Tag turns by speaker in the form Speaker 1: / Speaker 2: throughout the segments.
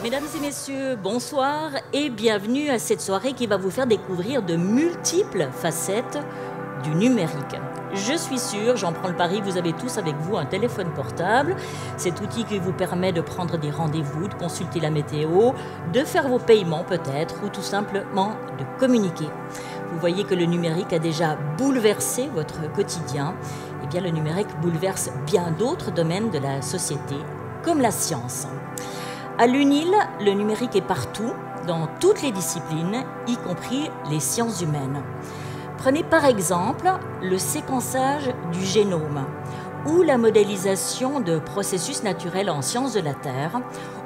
Speaker 1: Mesdames et messieurs, bonsoir et bienvenue à cette soirée qui va vous faire découvrir de multiples facettes du numérique. Je suis sûre, j'en prends le pari, vous avez tous avec vous un téléphone portable, cet outil qui vous permet de prendre des rendez-vous, de consulter la météo, de faire vos paiements peut-être ou tout simplement de communiquer. Vous voyez que le numérique a déjà bouleversé votre quotidien. Eh bien, le numérique bouleverse bien d'autres domaines de la société, comme la science. À l'UNIL, le numérique est partout, dans toutes les disciplines, y compris les sciences humaines. Prenez par exemple le séquençage du génome ou la modélisation de processus naturels en sciences de la Terre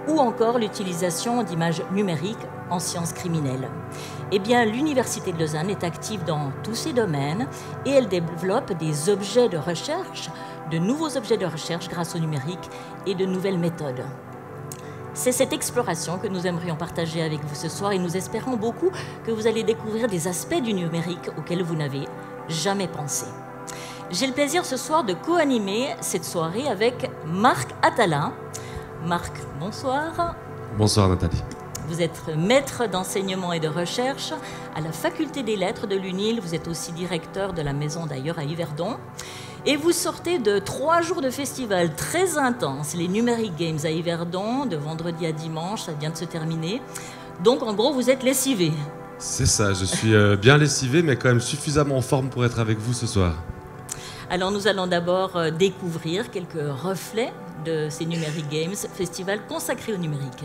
Speaker 1: ou encore l'utilisation d'images numériques en sciences criminelles. Eh bien, l'Université de Lausanne est active dans tous ces domaines et elle développe des objets de recherche, de nouveaux objets de recherche grâce au numérique et de nouvelles méthodes. C'est cette exploration que nous aimerions partager avec vous ce soir et nous espérons beaucoup que vous allez découvrir des aspects du numérique auxquels vous n'avez jamais pensé. J'ai le plaisir ce soir de co-animer cette soirée avec Marc Attalin. Marc, bonsoir.
Speaker 2: Bonsoir Nathalie.
Speaker 1: Vous êtes maître d'enseignement et de recherche à la Faculté des Lettres de l'UNIL. Vous êtes aussi directeur de la maison d'ailleurs à Yverdon. Et vous sortez de 3 jours de festival très intenses, les Numeric Games à Yverdon, de vendredi à dimanche, ça vient de se terminer. Donc en gros, vous êtes lessivé.
Speaker 2: C'est ça, je suis bien lessivé, mais quand même suffisamment en forme pour être avec vous ce soir.
Speaker 1: Alors nous allons d'abord découvrir quelques reflets de ces Numeric Games, festival consacré au numérique.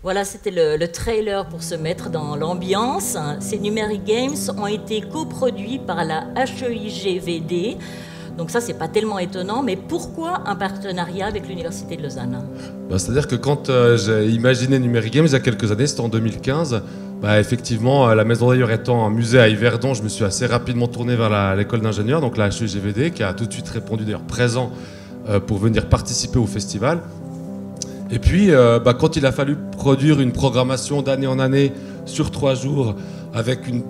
Speaker 1: Voilà, c'était le trailer pour se mettre dans l'ambiance. Ces Numeric Games ont été coproduits par la HEIGVD. Donc ça, c'est pas tellement étonnant, mais pourquoi un partenariat avec l'Université de Lausanne?
Speaker 2: C'est-à-dire que quand j'ai imaginé Numeric Games il y a quelques années, c'était en 2015, effectivement, la maison d'ailleurs étant un musée à Yverdon, je me suis assez rapidement tourné vers l'école d'ingénieurs, donc la HEIGVD, qui a tout de suite répondu d'ailleurs présent pour venir participer au festival. Et puis, quand il a fallu produire une programmation d'année en année sur 3 jours avec une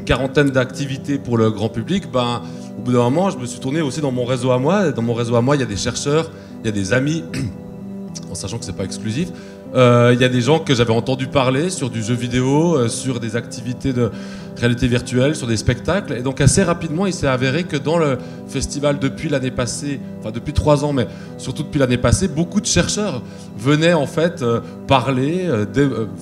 Speaker 2: quarantaine d'activités pour le grand public, au bout d'un moment, je me suis tourné aussi dans mon réseau à moi. Et dans mon réseau à moi, il y a des chercheurs, il y a des amis, en sachant que c'est pas exclusif. Il y a des gens que j'avais entendu parler sur du jeu vidéo, sur des activités de réalité virtuelle, sur des spectacles. Et donc assez rapidement, il s'est avéré que dans le festival depuis l'année passée, enfin depuis 3 ans, mais surtout depuis l'année passée, beaucoup de chercheurs venaient en fait parler,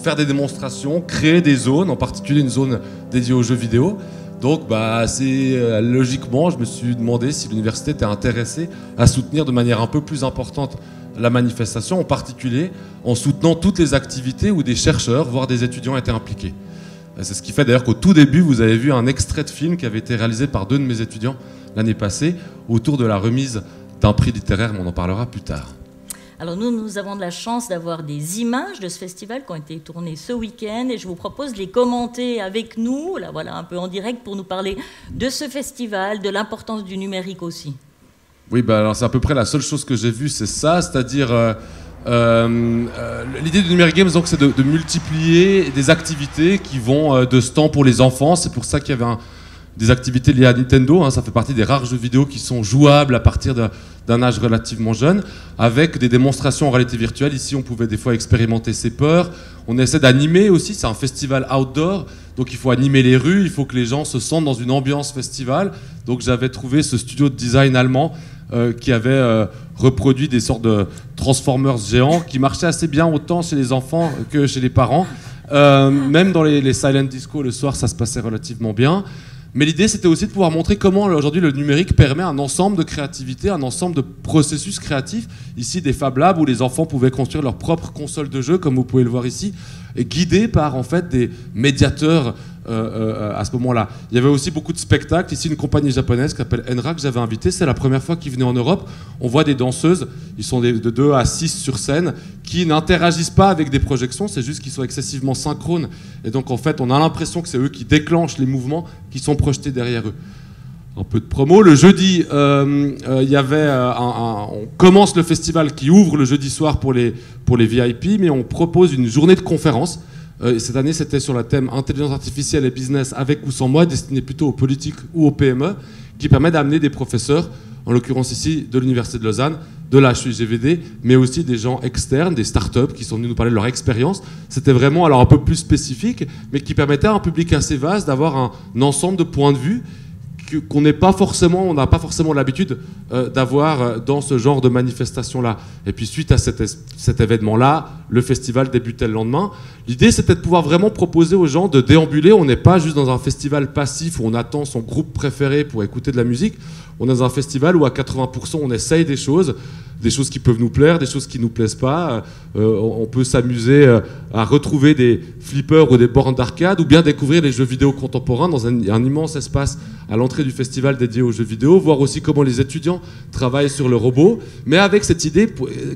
Speaker 2: faire des démonstrations, créer des zones, en particulier une zone dédiée aux jeux vidéo. Donc assez logiquement, je me suis demandé si l'université était intéressée à soutenir de manière un peu plus importante la manifestation, en particulier en soutenant toutes les activités où des chercheurs, voire des étudiants étaient impliqués. C'est ce qui fait d'ailleurs qu'au tout début, vous avez vu un extrait de film qui avait été réalisé par 2 de mes étudiants l'année passée autour de la remise d'un prix littéraire, mais on en parlera plus tard.
Speaker 1: Alors nous avons de la chance d'avoir des images de ce festival qui ont été tournées ce week-end et je vous propose de les commenter avec nous, là voilà un peu en direct pour nous parler de ce festival, de l'importance du numérique aussi.
Speaker 2: Oui, alors c'est à peu près la seule chose que j'ai vue, c'est ça, c'est-à-dire L'idée du Numeric Games, donc, c'est de multiplier des activités qui vont de ce temps pour les enfants. C'est pour ça qu'il y avait des activités liées à Nintendo, hein, ça fait partie des rares jeux vidéo qui sont jouables à partir d'un âge relativement jeune, avec des démonstrations en réalité virtuelle. Ici, on pouvait des fois expérimenter ses peurs. On essaie d'animer aussi, c'est un festival outdoor, donc il faut animer les rues, il faut que les gens se sentent dans une ambiance festival. Donc j'avais trouvé ce studio de design allemand qui avait reproduit des sortes de Transformers géants qui marchaient assez bien autant chez les enfants que chez les parents. Même dans les silent disco, le soir, ça se passait relativement bien. Mais l'idée, c'était aussi de pouvoir montrer comment aujourd'hui le numérique permet un ensemble de créativité, un ensemble de processus créatifs. Ici, des Fab Labs où les enfants pouvaient construire leur propre console de jeu, comme vous pouvez le voir ici, et guidés par en fait des médiateurs à ce moment-là. Il y avait aussi beaucoup de spectacles. Ici, une compagnie japonaise qui s'appelle Enra que j'avais invitée. C'est la première fois qu'ils venaient en Europe. On voit des danseuses, ils sont de 2 à 6 sur scène, qui n'interagissent pas avec des projections, c'est juste qu'ils sont excessivement synchrones. Et donc, en fait, on a l'impression que c'est eux qui déclenchent les mouvements qui sont projetés derrière eux. Un peu de promo. Le jeudi, il y avait on commence le festival qui ouvre le jeudi soir pour les VIP, mais on propose une journée de conférence. Cette année, c'était sur le thème intelligence artificielle et business avec ou sans moi, destiné plutôt aux politiques ou aux PME, qui permet d'amener des professeurs, en l'occurrence ici de l'Université de Lausanne, de la HUGVD, mais aussi des gens externes, des startups qui sont venus nous parler de leur expérience. C'était vraiment alors un peu plus spécifique, mais qui permettait à un public assez vaste d'avoir un ensemble de points de vue qu'on n'a pas forcément l'habitude d'avoir dans ce genre de manifestation-là. Et puis suite à cet événement-là, le festival débutait le lendemain. L'idée, c'était de pouvoir vraiment proposer aux gens de déambuler. On n'est pas juste dans un festival passif où on attend son groupe préféré pour écouter de la musique. On est dans un festival où à 80% on essaye des choses qui peuvent nous plaire, des choses qui ne nous plaisent pas. On peut s'amuser à retrouver des flippers ou des bornes d'arcade, ou bien découvrir les jeux vidéo contemporains dans un immense espace à l'entrée du festival dédié aux jeux vidéo, voir aussi comment les étudiants travaillent sur le robot, mais avec cette idée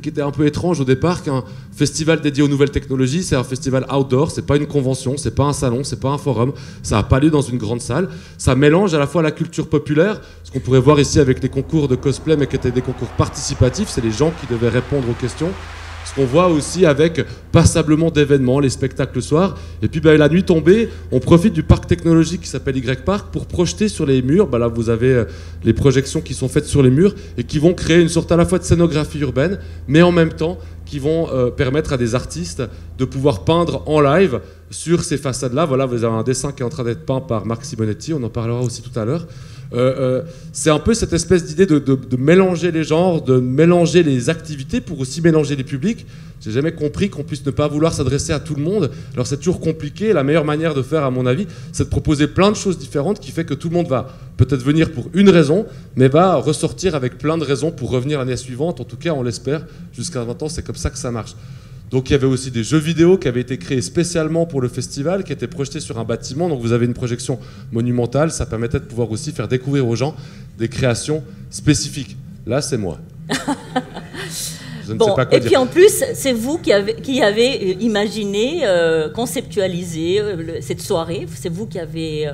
Speaker 2: qui était un peu étrange au départ, qu'un festival dédié aux nouvelles technologies, c'est un festival outdoor, c'est pas une convention, c'est pas un salon, c'est pas un forum, ça n'a pas lieu dans une grande salle, ça mélange à la fois la culture populaire, ce qu'on pourrait voir ici avec les concours de cosplay, mais qui étaient des concours participatifs, c'est les gens qui devaient répondre aux questions. Ce qu'on voit aussi avec passablement d'événements, les spectacles le soir. Et puis la nuit tombée, on profite du parc technologique qui s'appelle Y-Park pour projeter sur les murs. Là, vous avez les projections qui sont faites sur les murs et qui vont créer une sorte à la fois de scénographie urbaine, mais en même temps qui vont permettre à des artistes de pouvoir peindre en live sur ces façades-là. Voilà, vous avez un dessin qui est en train d'être peint par Marc Simonetti, on en parlera aussi tout à l'heure. C'est un peu cette espèce d'idée de mélanger les genres, de mélanger les activités pour aussi mélanger les publics. J'ai jamais compris qu'on puisse ne pas vouloir s'adresser à tout le monde. Alors c'est toujours compliqué. La meilleure manière de faire, à mon avis, c'est de proposer plein de choses différentes qui fait que tout le monde va peut-être venir pour une raison, mais va ressortir avec plein de raisons pour revenir l'année suivante. En tout cas, on l'espère. Jusqu'à 20 ans, c'est comme ça que ça marche. Donc il y avait aussi des jeux vidéo qui avaient été créés spécialement pour le festival, qui étaient projetés sur un bâtiment. Donc vous avez une projection monumentale, ça permettait de pouvoir aussi faire découvrir aux gens des créations spécifiques. Là, c'est moi. Je ne sais pas quoi dire.
Speaker 1: Puis en plus, c'est vous qui avez imaginé, conceptualisé cette soirée. C'est vous qui avez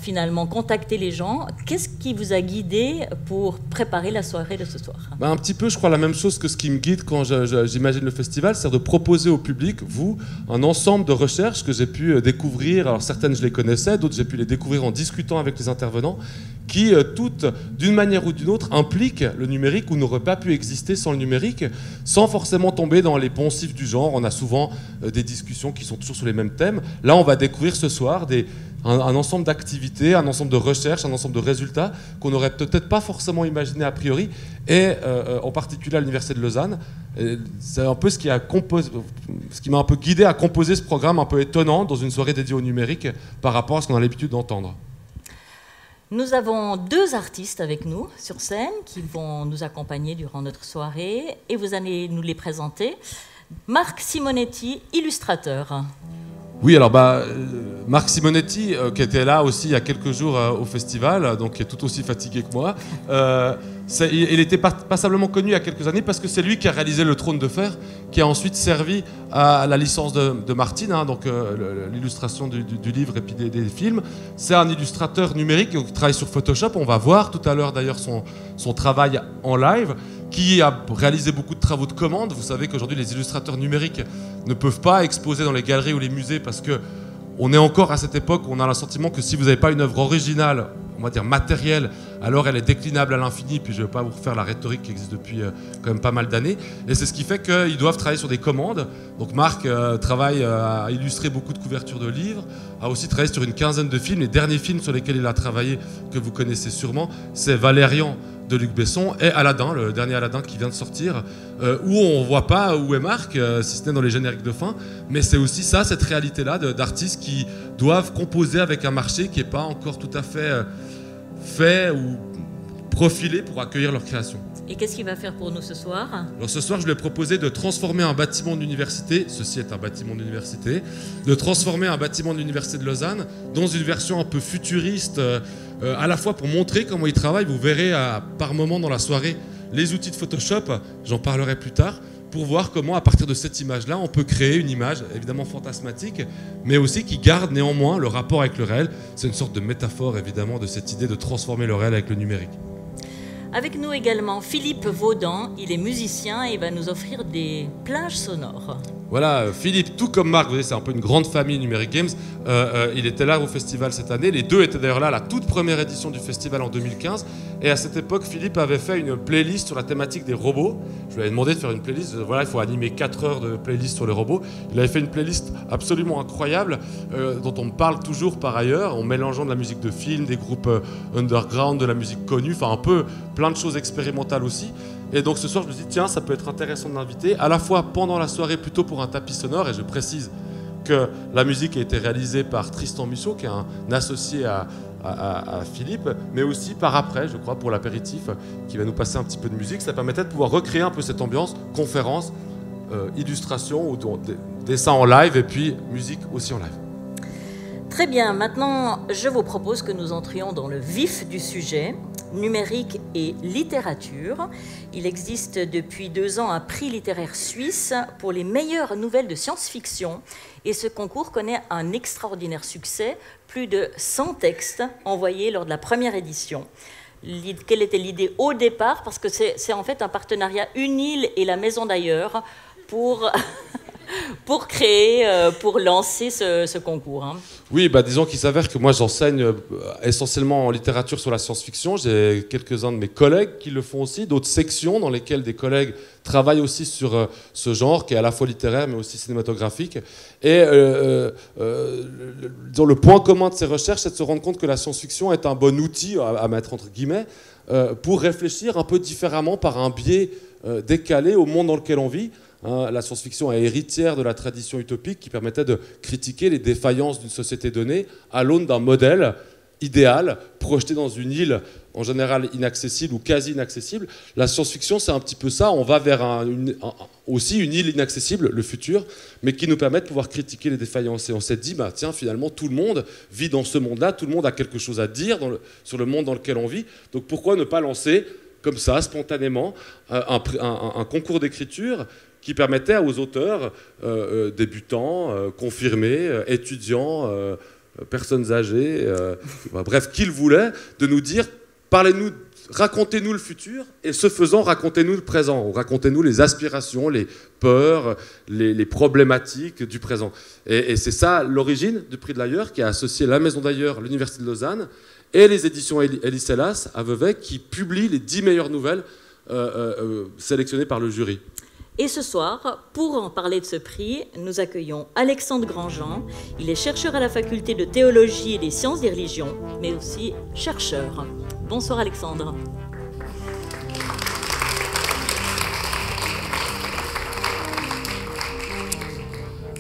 Speaker 1: finalement contacté les gens. Qu'est-ce qui vous a guidé pour préparer la soirée de ce soir ?
Speaker 2: Un petit peu, je crois, la même chose que ce qui me guide quand j'imagine le festival, c'est de proposer au public, vous, un ensemble de recherches que j'ai pu découvrir. Alors certaines, je les connaissais, d'autres, j'ai pu les découvrir en discutant avec les intervenants, qui, toutes, d'une manière ou d'une autre, impliquent le numérique ou n'auraient pas pu exister sans le numérique, sans forcément tomber dans les poncifs du genre. On a souvent des discussions qui sont toujours sur les mêmes thèmes. Là, on va découvrir ce soir un ensemble d'activités, un ensemble de recherches, un ensemble de résultats qu'on n'aurait peut-être pas forcément imaginé a priori, et en particulier à l'Université de Lausanne. C'est un peu ce qui m'a un peu guidé à composer ce programme un peu étonnant dans une soirée dédiée au numérique par rapport à ce qu'on a l'habitude d'entendre.
Speaker 1: Nous avons 2 artistes avec nous sur scène qui vont nous accompagner durant notre soirée et vous allez nous les présenter. Marc Simonetti, illustrateur.
Speaker 2: Oui, alors Marc Simonetti, qui était là aussi il y a quelques jours au festival, donc qui est tout aussi fatigué que moi, il était passablement connu il y a quelques années parce que c'est lui qui a réalisé le Trône de Fer, qui a ensuite servi à la licence de Martine, donc l'illustration du livre et puis des films. C'est un illustrateur numérique qui travaille sur Photoshop. On va voir tout à l'heure d'ailleurs son travail en live. qui a réalisé beaucoup de travaux de commande. Vous savez qu'aujourd'hui, les illustrateurs numériques ne peuvent pas exposer dans les galeries ou les musées parce que on est encore à cette époque où on a le sentiment que si vous n'avez pas une œuvre originale, on va dire matérielle, alors elle est déclinable à l'infini. Puis je ne vais pas vous refaire la rhétorique qui existe depuis quand même pas mal d'années. Et c'est ce qui fait qu'ils doivent travailler sur des commandes. Donc Marc travaille à illustrer beaucoup de couvertures de livres, a aussi travaillé sur une quinzaine de films. Les derniers films sur lesquels il a travaillé, que vous connaissez sûrement, c'est Valérian de Luc Besson et Aladdin, le dernier Aladdin qui vient de sortir, où on ne voit pas où est Marc, si ce n'est dans les génériques de fin, mais c'est aussi ça, cette réalité-là d'artistes qui doivent composer avec un marché qui n'est pas encore tout à fait fait ou profilé pour accueillir leur création.
Speaker 1: Et qu'est-ce qu'il va faire pour nous ce soir?
Speaker 2: Alors ce soir, je lui ai proposé de transformer un bâtiment d'université, ceci est un bâtiment d'université, de transformer un bâtiment de l'université de Lausanne dans une version un peu futuriste, à la fois pour montrer comment il travaille. Vous verrez par moment dans la soirée les outils de Photoshop, j'en parlerai plus tard, pour voir comment à partir de cette image-là, on peut créer une image évidemment fantasmatique, mais aussi qui garde néanmoins le rapport avec le réel. C'est une sorte de métaphore évidemment de cette idée de transformer le réel avec le numérique.
Speaker 1: Avec nous également Philippe Vaudan, il est musicien et va nous offrir des plages sonores.
Speaker 2: Voilà, Philippe, tout comme Marc, vous voyez, c'est un peu une grande famille Numérique Games. Il était là au festival cette année. Les deux étaient d'ailleurs là à la toute première édition du festival en 2015. Et à cette époque, Philippe avait fait une playlist sur la thématique des robots. Je lui avais demandé de faire une playlist. Voilà, il faut animer 4 heures de playlist sur les robots. Il avait fait une playlist absolument incroyable, dont on me parle toujours par ailleurs, en mélangeant de la musique de film, des groupes underground, de la musique connue, enfin un peu plein de choses expérimentales aussi. Et donc ce soir, je me suis dit, tiens, ça peut être intéressant de l'inviter, à la fois pendant la soirée, plutôt pour un tapis sonore, et je précise que la musique a été réalisée par Tristan Musso, qui est un associé à Philippe, mais aussi par après, je crois, pour l'apéritif, qui va nous passer un petit peu de musique. Ça permettait de pouvoir recréer un peu cette ambiance, conférence, illustration, ou dessin en live, et puis musique aussi en live.
Speaker 1: Très bien, maintenant je vous propose que nous entrions dans le vif du sujet, numérique et littérature. Il existe depuis 2 ans un prix littéraire suisse pour les meilleures nouvelles de science-fiction et ce concours connaît un extraordinaire succès, plus de 100 textes envoyés lors de la première édition. Quelle était l'idée au départ? Parce que c'est en fait un partenariat UNIL et la Maison d'Ailleurs pour créer, pour lancer ce concours. Hein.
Speaker 2: Oui, bah disons qu'il s'avère que moi j'enseigne essentiellement en littérature sur la science-fiction. J'ai quelques-uns de mes collègues qui le font aussi, d'autres sections dans lesquelles des collègues travaillent aussi sur ce genre qui est à la fois littéraire mais aussi cinématographique. Et disons, le point commun de ces recherches, c'est de se rendre compte que la science-fiction est un bon outil, à mettre entre guillemets, pour réfléchir un peu différemment par un biais décalé au monde dans lequel on vit. La science-fiction est héritière de la tradition utopique qui permettait de critiquer les défaillances d'une société donnée à l'aune d'un modèle idéal projeté dans une île en général inaccessible ou quasi inaccessible. La science-fiction, c'est un petit peu ça. On va vers aussi une île inaccessible, le futur, mais qui nous permet de pouvoir critiquer les défaillances. Et on s'est dit, bah, tiens, finalement, tout le monde vit dans ce monde-là, tout le monde a quelque chose à dire sur le monde dans lequel on vit. Donc pourquoi ne pas lancer comme ça, spontanément, un concours d'écriture qui permettait aux auteurs débutants, confirmés, étudiants, personnes âgées, bref, qu'ils voulaient, de nous dire, parlez-nous, racontez-nous le futur, et ce faisant, racontez-nous le présent, racontez-nous les aspirations, les peurs, les problématiques du présent. Et c'est ça l'origine du prix de l'Ailleurs, qui a associé la Maison d'Ailleurs, l'Université de Lausanne, et les éditions Elis Hélas à Vevey, qui publient les 10 meilleures nouvelles sélectionnées par le jury.
Speaker 1: Et ce soir, pour en parler de ce prix, nous accueillons Alexandre Grandjean. Il est chercheur à la faculté de théologie et des sciences des religions, mais aussi chercheur. Bonsoir Alexandre.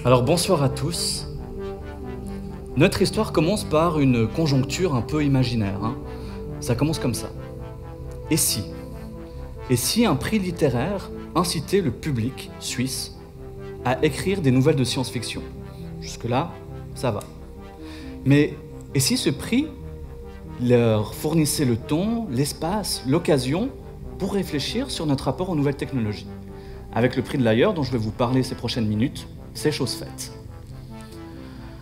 Speaker 3: Alors bonsoir à tous. Notre histoire commence par une conjoncture un peu imaginaire. Hein. Ça commence comme ça. Et si un prix littéraire incitait le public suisse à écrire des nouvelles de science-fiction? Jusque-là, ça va. Mais et si ce prix leur fournissait le temps, l'espace, l'occasion pour réfléchir sur notre rapport aux nouvelles technologies? Avec le prix de l'Ailleurs, dont je vais vous parler ces prochaines minutes, c'est chose faite.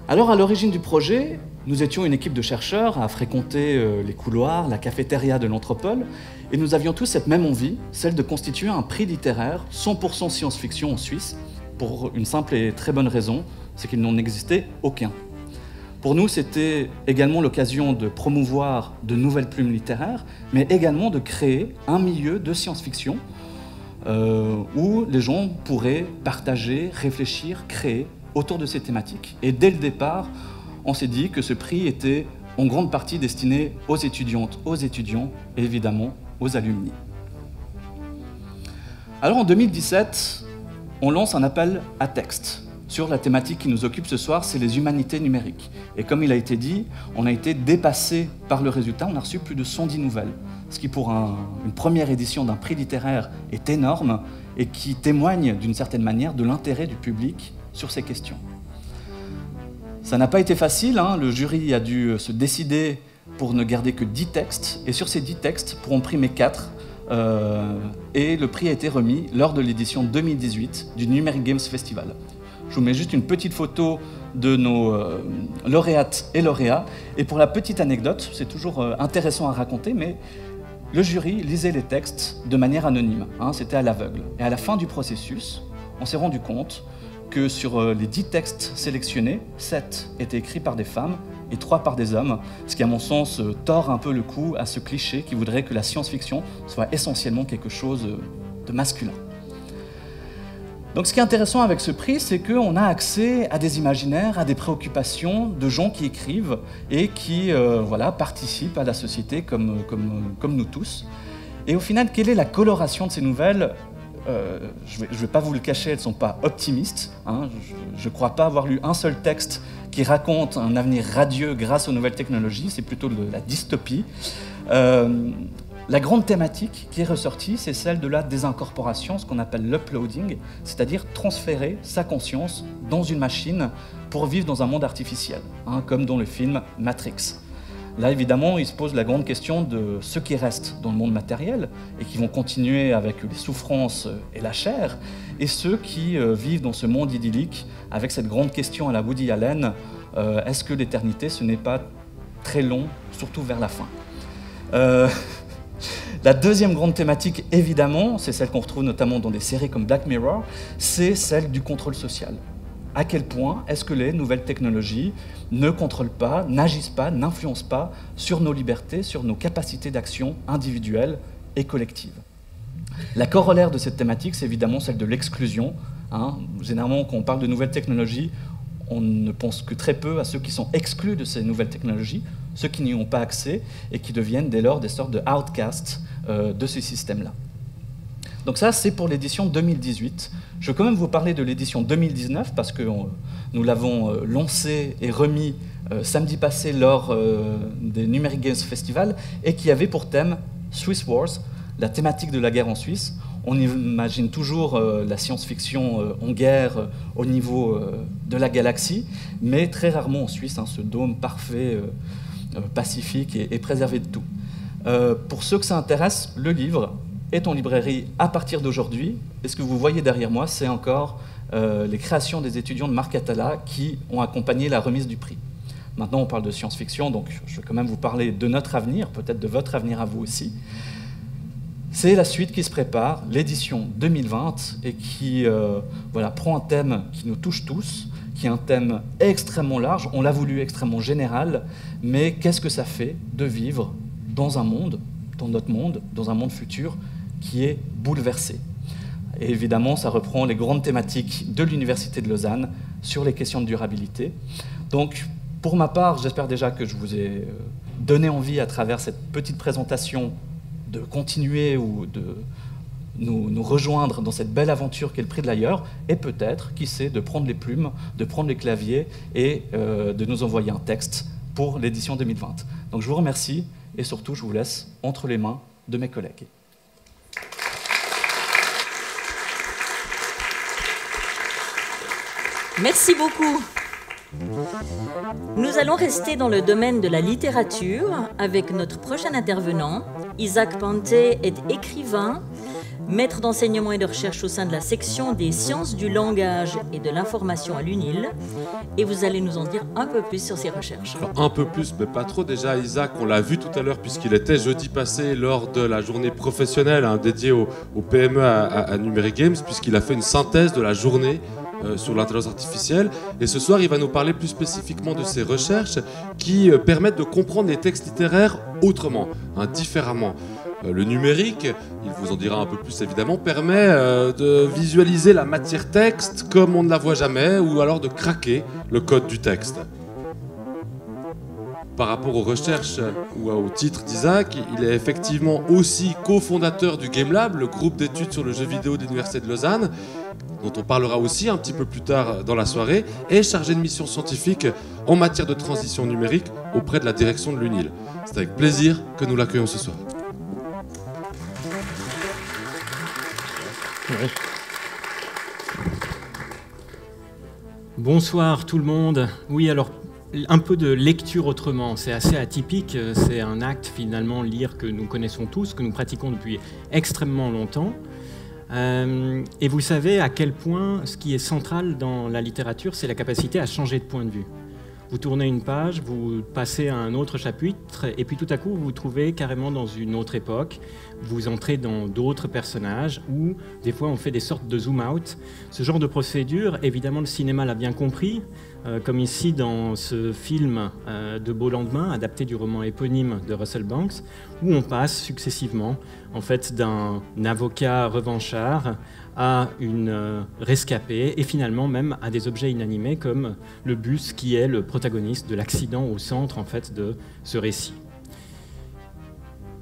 Speaker 3: Alors, à l'origine du projet, nous étions une équipe de chercheurs à fréquenter les couloirs, la cafétéria de l'Anthropole, et nous avions tous cette même envie, celle de constituer un prix littéraire 100% science-fiction en Suisse, pour une simple et très bonne raison, c'est qu'il n'en existait aucun. Pour nous, c'était également l'occasion de promouvoir de nouvelles plumes littéraires, mais également de créer un milieu de science-fiction où les gens pourraient partager, réfléchir, créer autour de ces thématiques. Et dès le départ, on s'est dit que ce prix était en grande partie destiné aux étudiantes, aux étudiants et évidemment aux alumni. Alors en 2017, on lance un appel à texte sur la thématique qui nous occupe ce soir, c'est les humanités numériques. Et comme il a été dit, on a été dépassé par le résultat, on a reçu plus de 110 nouvelles, ce qui pour une première édition d'un prix littéraire est énorme et qui témoigne d'une certaine manière de l'intérêt du public sur ces questions. Ça n'a pas été facile, hein. Le jury a dû se décider pour ne garder que 10 textes, et sur ces 10 textes, pour en primer 4, et le prix a été remis lors de l'édition 2018 du Numeric Games Festival. Je vous mets juste une petite photo de nos lauréates et lauréats, et pour la petite anecdote, c'est toujours intéressant à raconter, mais le jury lisait les textes de manière anonyme, hein, c'était à l'aveugle. Et à la fin du processus, on s'est rendu compte que sur les 10 textes sélectionnés, 7 étaient écrits par des femmes et 3 par des hommes, ce qui à mon sens tord un peu le coup à ce cliché qui voudrait que la science-fiction soit essentiellement quelque chose de masculin. Donc ce qui est intéressant avec ce prix, c'est qu'on a accès à des imaginaires, à des préoccupations de gens qui écrivent et qui participent à la société comme nous tous. Et au final, quelle est la coloration de ces nouvelles ? Je ne vais pas vous le cacher, elles ne sont pas optimistes. Hein. Je ne crois pas avoir lu un seul texte qui raconte un avenir radieux grâce aux nouvelles technologies, c'est plutôt de la dystopie. La grande thématique qui est ressortie, c'est celle de la désincorporation, ce qu'on appelle l'uploading, c'est-à-dire transférer sa conscience dans une machine pour vivre dans un monde artificiel, hein, comme dans le film Matrix. Là, évidemment, il se pose la grande question de ceux qui restent dans le monde matériel et qui vont continuer avec les souffrances et la chair, et ceux qui vivent dans ce monde idyllique avec cette grande question à la Woody Allen, est-ce que l'éternité, ce n'est pas très long, surtout vers la fin ? La deuxième grande thématique, évidemment, c'est celle qu'on retrouve notamment dans des séries comme Black Mirror, c'est celle du contrôle social. À quel point est-ce que les nouvelles technologies ne contrôlent pas, n'agissent pas, n'influencent pas sur nos libertés, sur nos capacités d'action individuelles et collectives. La corollaire de cette thématique, c'est évidemment celle de l'exclusion. Hein. Généralement, quand on parle de nouvelles technologies, on ne pense que très peu à ceux qui sont exclus de ces nouvelles technologies, ceux qui n'y ont pas accès et qui deviennent dès lors des sortes de outcasts de ces systèmes-là. Donc ça, c'est pour l'édition 2018. Je vais quand même vous parler de l'édition 2019 parce que nous l'avons lancé et remis samedi passé lors des Numeric Games Festival et qui avait pour thème Swiss Wars, la thématique de la guerre en Suisse. On imagine toujours la science-fiction en guerre au niveau de la galaxie, mais très rarement en Suisse, hein, ce dôme parfait, pacifique et préservé de tout. Pour ceux que ça intéresse, le livre est en librairie à partir d'aujourd'hui. Et ce que vous voyez derrière moi, c'est encore les créations des étudiants de Marc Atala qui ont accompagné la remise du prix. Maintenant, on parle de science-fiction, donc je vais quand même vous parler de notre avenir, peut-être de votre avenir à vous aussi. C'est la suite qui se prépare, l'édition 2020, et qui prend un thème qui nous touche tous, qui est un thème extrêmement large, on l'a voulu extrêmement général, mais qu'est-ce que ça fait de vivre dans un monde, dans notre monde, dans un monde futur qui est bouleversé. Et évidemment, ça reprend les grandes thématiques de l'Université de Lausanne sur les questions de durabilité. Donc, pour ma part, j'espère déjà que je vous ai donné envie à travers cette petite présentation de continuer ou de nous rejoindre dans cette belle aventure qu'est le Prix de l'Ailleurs, et peut-être, qui sait, de prendre les plumes, de prendre les claviers et de nous envoyer un texte pour l'édition 2020. Donc je vous remercie et surtout je vous laisse entre les mains de mes collègues.
Speaker 1: Merci beaucoup. Nous allons rester dans le domaine de la littérature avec notre prochain intervenant. Isaac Panté est écrivain, maître d'enseignement et de recherche au sein de la section des sciences du langage et de l'information à l'UNIL. Et vous allez nous en dire un peu plus sur ces recherches.
Speaker 2: Alors, un peu plus, mais pas trop. Déjà, Isaac, on l'a vu tout à l'heure, puisqu'il était jeudi passé lors de la journée professionnelle dédiée au PME à Numérique Games, puisqu'il a fait une synthèse de la journée sur l'intelligence artificielle. Et ce soir, il va nous parler plus spécifiquement de ses recherches qui permettent de comprendre les textes littéraires autrement, différemment. Le numérique, il vous en dira un peu plus évidemment, permet de visualiser la matière texte comme on ne la voit jamais, ou alors de craquer le code du texte. Par rapport aux recherches ou au titre d'Isaac, il est effectivement aussi cofondateur du Game Lab, le groupe d'études sur le jeu vidéo de l'Université de Lausanne, dont on parlera aussi un petit peu plus tard dans la soirée, et chargé de mission scientifique en matière de transition numérique auprès de la direction de l'UNIL. C'est avec plaisir que nous l'accueillons ce soir.
Speaker 4: Bonsoir tout le monde. Oui, alors un peu de lecture autrement, c'est assez atypique, c'est un acte finalement, lire, que nous connaissons tous, que nous pratiquons depuis extrêmement longtemps. Et vous savez à quel point ce qui est central dans la littérature, c'est la capacité à changer de point de vue. Vous tournez une page, vous passez à un autre chapitre, et puis tout à coup, vous vous trouvez carrément dans une autre époque. Vous entrez dans d'autres personnages, ou des fois, on fait des sortes de zoom-out. Ce genre de procédure, évidemment, le cinéma l'a bien compris, comme ici dans ce film de Beau lendemain, adapté du roman éponyme de Russell Banks, où on passe successivement, en fait, d'un avocat revanchard à une rescapée, et finalement même à des objets inanimés comme le bus qui est le protagoniste de l'accident au centre en fait de ce récit.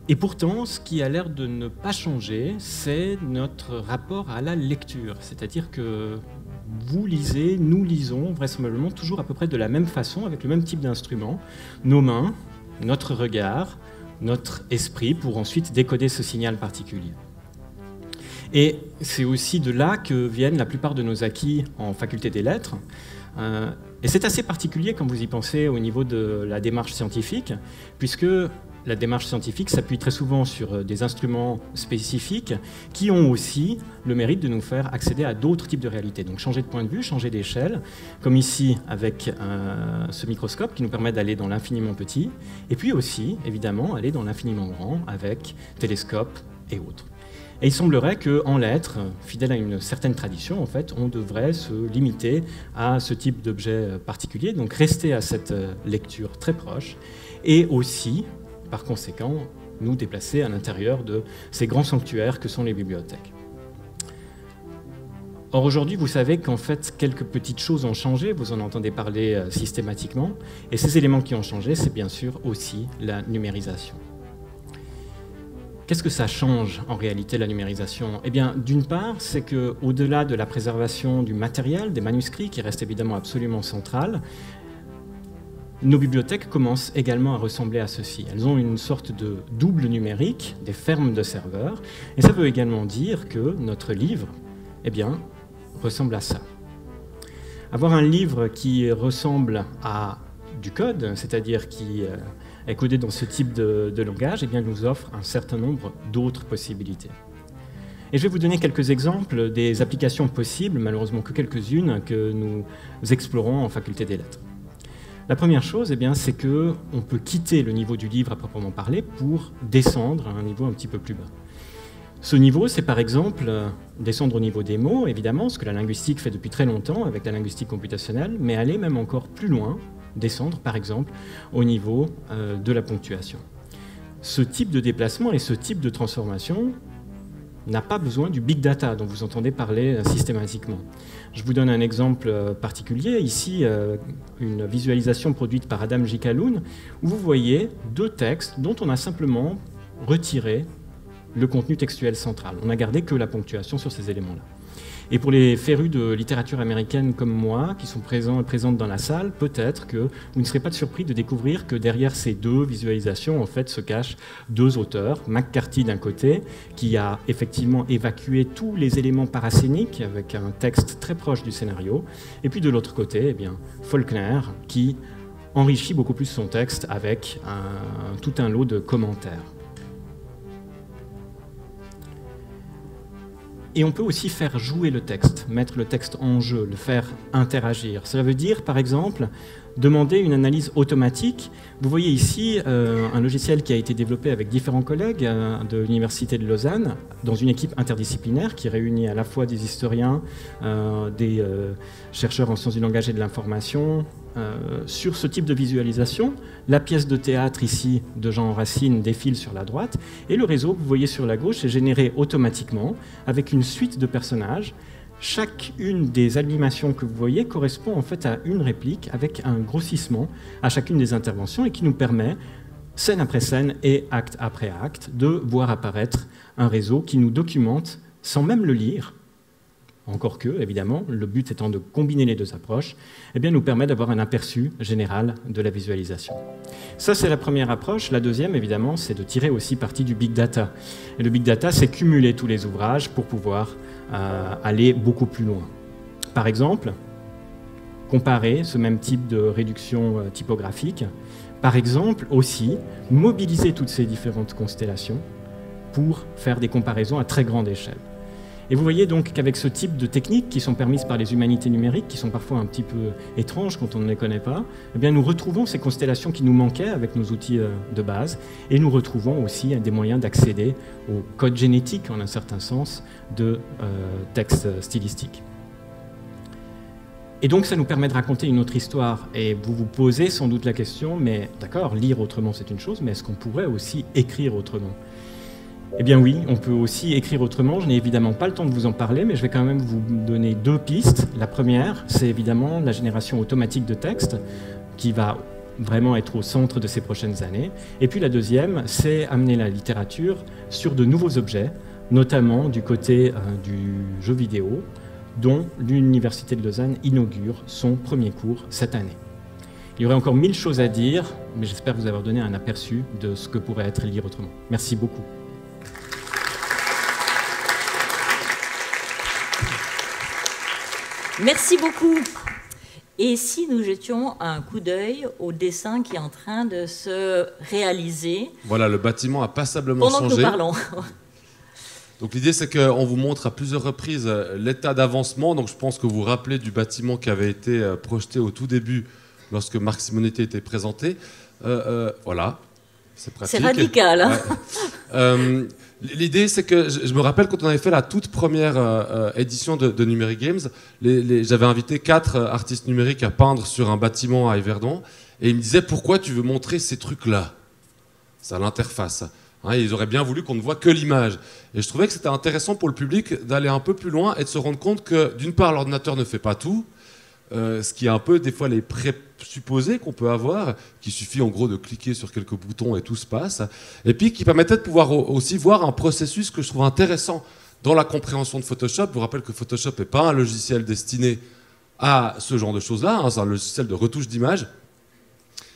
Speaker 4: Et pourtant, ce qui a l'air de ne pas changer, c'est notre rapport à la lecture, c'est-à-dire que vous lisez, nous lisons vraisemblablement toujours à peu près de la même façon, avec le même type d'instrument, nos mains, notre regard, notre esprit, pour ensuite décoder ce signal particulier. Et c'est aussi de là que viennent la plupart de nos acquis en faculté des lettres. Et c'est assez particulier quand vous y pensez au niveau de la démarche scientifique, puisque la démarche scientifique s'appuie très souvent sur des instruments spécifiques qui ont aussi le mérite de nous faire accéder à d'autres types de réalités. Donc changer de point de vue, changer d'échelle, comme ici avec ce microscope qui nous permet d'aller dans l'infiniment petit, et puis aussi, évidemment, aller dans l'infiniment grand avec télescope et autres. Et il semblerait qu'en lettres, fidèle à une certaine tradition, en fait, on devrait se limiter à ce type d'objet particulier, donc rester à cette lecture très proche, et aussi, par conséquent, nous déplacer à l'intérieur de ces grands sanctuaires que sont les bibliothèques. Or aujourd'hui, vous savez qu'en fait, quelques petites choses ont changé, vous en entendez parler systématiquement, et ces éléments qui ont changé, c'est bien sûr aussi la numérisation. Qu'est-ce que ça change en réalité, la numérisation? Eh bien, d'une part, c'est qu'au-delà de la préservation du matériel, des manuscrits, qui reste évidemment absolument central, nos bibliothèques commencent également à ressembler à ceci. Elles ont une sorte de double numérique, des fermes de serveurs, et ça veut également dire que notre livre, eh bien, ressemble à ça. Avoir un livre qui ressemble à du code, c'est-à-dire qui est codé dans ce type de langage, eh bien, nous offre un certain nombre d'autres possibilités. Et je vais vous donner quelques exemples des applications possibles, malheureusement que quelques-unes, que nous explorons en faculté des lettres. La première chose, eh bien, c'est qu'on peut quitter le niveau du livre à proprement parler pour descendre à un niveau un petit peu plus bas. Ce niveau, c'est par exemple descendre au niveau des mots, évidemment, ce que la linguistique fait depuis très longtemps avec la linguistique computationnelle, mais aller même encore plus loin, descendre par exemple au niveau de la ponctuation. Ce type de déplacement et ce type de transformation n'a pas besoin du big data dont vous entendez parler systématiquement. Je vous donne un exemple particulier, ici une visualisation produite par Adam J. Calhoun, où vous voyez deux textes dont on a simplement retiré le contenu textuel central. On n'a gardé que la ponctuation sur ces éléments-là. Et pour les férus de littérature américaine comme moi, qui sont présents et présentes dans la salle, peut-être que vous ne serez pas surpris de découvrir que derrière ces deux visualisations, en fait, se cachent deux auteurs. McCarthy d'un côté, qui a effectivement évacué tous les éléments parascéniques avec un texte très proche du scénario, et puis de l'autre côté, eh bien, Faulkner, qui enrichit beaucoup plus son texte avec tout un lot de commentaires. Et on peut aussi faire jouer le texte, mettre le texte en jeu, le faire interagir. Cela veut dire, par exemple, demander une analyse automatique. Vous voyez ici un logiciel qui a été développé avec différents collègues de l'Université de Lausanne, dans une équipe interdisciplinaire qui réunit à la fois des historiens, des chercheurs en sciences du langage et de l'information. Sur ce type de visualisation, la pièce de théâtre ici de Jean Racine défile sur la droite, et le réseau, vous voyez sur la gauche, est généré automatiquement avec une suite de personnages. Chacune des animations que vous voyez correspond en fait à une réplique avec un grossissement à chacune des interventions et qui nous permet, scène après scène et acte après acte, de voir apparaître un réseau qui nous documente sans même le lire. Encore que, évidemment, le but étant de combiner les deux approches, eh bien, nous permet d'avoir un aperçu général de la visualisation. Ça, c'est la première approche. La deuxième, évidemment, c'est de tirer aussi parti du big data. Et le big data, c'est cumuler tous les ouvrages pour pouvoir aller beaucoup plus loin. Par exemple, comparer ce même type de réduction typographique. Par exemple, aussi, mobiliser toutes ces différentes constellations pour faire des comparaisons à très grande échelle. Et vous voyez donc qu'avec ce type de techniques qui sont permises par les humanités numériques, qui sont parfois un petit peu étranges quand on ne les connaît pas, eh bien nous retrouvons ces constellations qui nous manquaient avec nos outils de base, et nous retrouvons aussi des moyens d'accéder au code génétique, en un certain sens, de textes stylistiques. Et donc ça nous permet de raconter une autre histoire. Et vous vous posez sans doute la question, mais d'accord, lire autrement c'est une chose, mais est-ce qu'on pourrait aussi écrire autrement ? Eh bien oui, on peut aussi écrire autrement. Je n'ai évidemment pas le temps de vous en parler, mais je vais quand même vous donner deux pistes. La première, c'est évidemment la génération automatique de texte, qui va vraiment être au centre de ces prochaines années. Et puis la deuxième, c'est amener la littérature sur de nouveaux objets, notamment du côté du jeu vidéo, dont l'Université de Lausanne inaugure son premier cours cette année. Il y aurait encore 1000 choses à dire, mais j'espère vous avoir donné un aperçu de ce que pourrait être lire autrement. Merci beaucoup.
Speaker 1: Merci beaucoup. Et si nous jetions un coup d'œil au dessin qui est en train de se réaliser?
Speaker 2: Voilà, le bâtiment a passablement changé.
Speaker 1: Pendant que nous parlons.
Speaker 2: Donc l'idée, c'est qu'on vous montre à plusieurs reprises l'état d'avancement. Donc je pense que vous vous rappelez du bâtiment qui avait été projeté au tout début lorsque Marc Simonetti était présenté. Voilà, c'est pratique.
Speaker 1: C'est radical. Hein.
Speaker 2: Ouais. L'idée, c'est que je me rappelle quand on avait fait la toute première édition de Numeric Games, j'avais invité 4 artistes numériques à peindre sur un bâtiment à Yverdon, et ils me disaient pourquoi tu veux montrer ces trucs-là, c'est à l'interface. Hein, ils auraient bien voulu qu'on ne voit que l'image. Et je trouvais que c'était intéressant pour le public d'aller un peu plus loin et de se rendre compte que d'une part l'ordinateur ne fait pas tout, ce qui est un peu des fois les présupposés qu'on peut avoir, qu'il suffit en gros de cliquer sur quelques boutons et tout se passe, et puis qui permettait de pouvoir aussi voir un processus que je trouve intéressant dans la compréhension de Photoshop. Je vous rappelle que Photoshop n'est pas un logiciel destiné à ce genre de choses-là, hein, c'est un logiciel de retouche d'image,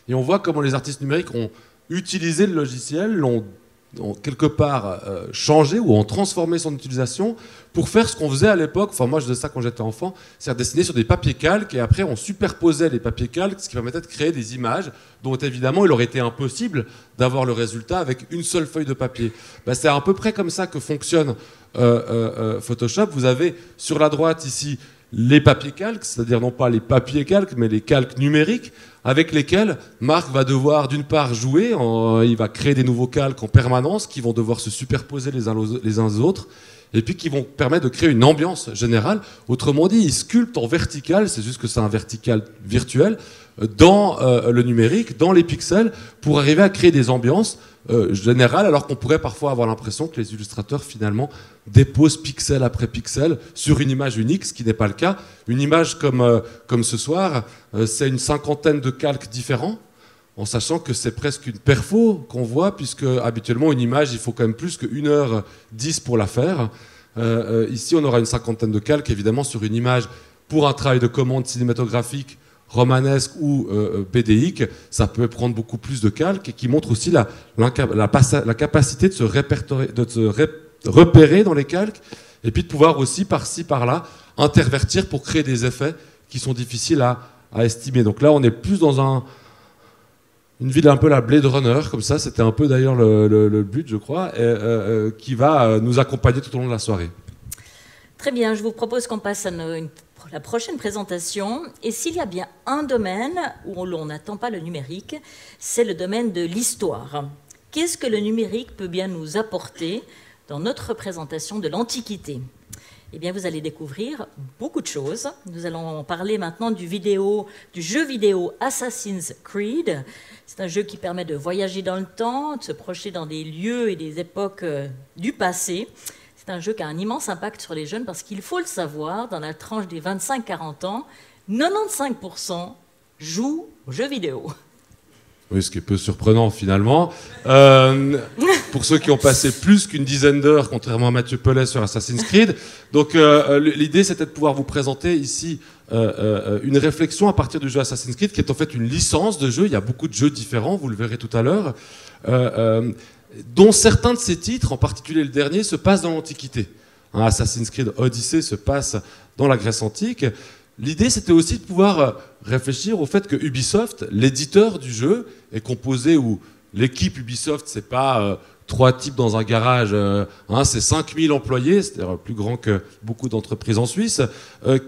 Speaker 2: et on voit comment les artistes numériques ont utilisé le logiciel, l'ont quelque part changé ou ont transformé son utilisation pour faire ce qu'on faisait à l'époque. Enfin, moi je faisais ça quand j'étais enfant, c'est-à-dire dessiner sur des papiers calques et après on superposait les papiers calques, ce qui permettait de créer des images dont évidemment il aurait été impossible d'avoir le résultat avec une seule feuille de papier. Ben, c'est à peu près comme ça que fonctionne Photoshop. Vous avez sur la droite ici les papiers calques, c'est-à-dire non pas les papiers calques mais les calques numériques, avec lesquels Marc va devoir d'une part jouer, il va créer des nouveaux calques en permanence qui vont devoir se superposer les uns aux autres, et puis qui vont permettre de créer une ambiance générale. Autrement dit, il sculpte en vertical, c'est juste que c'est un vertical virtuel, dans le numérique, dans les pixels, pour arriver à créer des ambiances générales, alors qu'on pourrait parfois avoir l'impression que les illustrateurs finalement déposent pixel après pixel sur une image unique, ce qui n'est pas le cas. Une image comme ce soir, c'est une 50aine de calques différents, en sachant que c'est presque une perfo qu'on voit, puisque habituellement une image, il faut quand même plus que 1h10 pour la faire. Ici, on aura une 50aine de calques, évidemment, sur une image pour un travail de commande cinématographique, romanesque ou BDique, ça peut prendre beaucoup plus de calques, et qui montre aussi la capacité de se repérer dans les calques, et puis de pouvoir aussi, par-ci, par-là, intervertir pour créer des effets qui sont difficiles à estimer. Donc là, on est plus dans une ville un peu la Blade Runner, comme ça, c'était un peu d'ailleurs le but, je crois, qui va nous accompagner tout au long de la soirée.
Speaker 1: Très bien, je vous propose qu'on passe à la prochaine présentation. Et s'il y a bien un domaine où l'on n'attend pas le numérique, c'est le domaine de l'histoire. Qu'est-ce que le numérique peut bien nous apporter dans notre représentation de l'Antiquité ? Eh bien, vous allez découvrir beaucoup de choses. Nous allons parler maintenant du jeu vidéo Assassin's Creed. C'est un jeu qui permet de voyager dans le temps, de se projeter dans des lieux et des époques du passé. C'est un jeu qui a un immense impact sur les jeunes parce qu'il faut le savoir, dans la tranche des 25-40 ans, 95% jouent aux jeux vidéo.
Speaker 2: Oui, ce qui est peu surprenant finalement. Pour ceux qui ont passé plus qu'une dizaine d'heures, contrairement à Mathieu Pellet sur Assassin's Creed. Donc l'idée, c'était de pouvoir vous présenter ici une réflexion à partir du jeu Assassin's Creed, qui est en fait une licence de jeu. Il y a beaucoup de jeux différents, vous le verrez tout à l'heure, dont certains de ces titres, en particulier le dernier, se passent dans l'Antiquité. Assassin's Creed Odyssey se passe dans la Grèce antique. L'idée, c'était aussi de pouvoir réfléchir au fait que Ubisoft, l'éditeur du jeu, est composé où l'équipe Ubisoft, c'est pas 3 types dans un garage, c'est 5000 employés, c'est-à-dire plus grand que beaucoup d'entreprises en Suisse,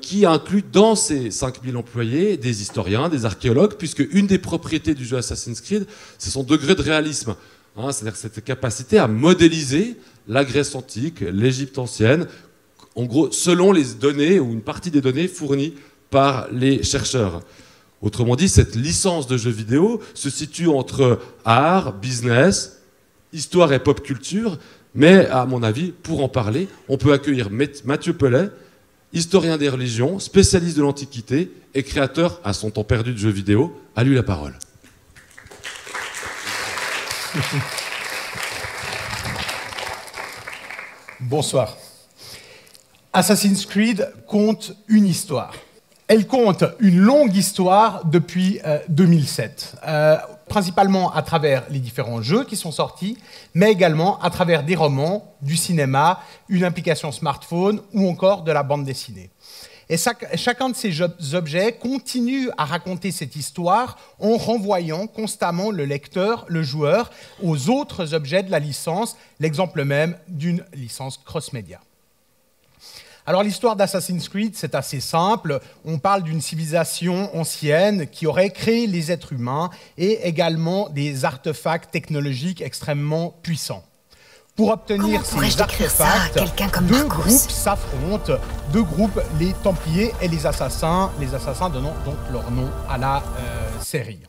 Speaker 2: qui inclut dans ces 5000 employés des historiens, des archéologues, puisque une des propriétés du jeu Assassin's Creed, c'est son degré de réalisme. C'est-à-dire cette capacité à modéliser la Grèce antique, l'Égypte ancienne, en gros, selon les données ou une partie des données fournies par les chercheurs. Autrement dit, cette licence de jeux vidéo se situe entre art, business, histoire et pop culture, mais à mon avis, pour en parler, on peut accueillir Mathieu Pellet, historien des religions, spécialiste de l'Antiquité et créateur à son temps perdu de jeux vidéo. À lui la parole.
Speaker 5: Bonsoir. Assassin's Creed compte une histoire. Elle compte une longue histoire depuis 2007, principalement à travers les différents jeux qui sont sortis, mais également à travers des romans, du cinéma, une application smartphone ou encore de la bande dessinée. Et chacun de ces objets continue à raconter cette histoire en renvoyant constamment le lecteur, le joueur, aux autres objets de la licence, l'exemple même d'une licence cross-média. Alors l'histoire d'Assassin's Creed, c'est assez simple. On parle d'une civilisation ancienne qui aurait créé les êtres humains et également des artefacts technologiques extrêmement puissants. Pour obtenir ces artefacts, deux groupes s'affrontent, deux groupes, les Templiers et les Assassins donnant donc leur nom à la série.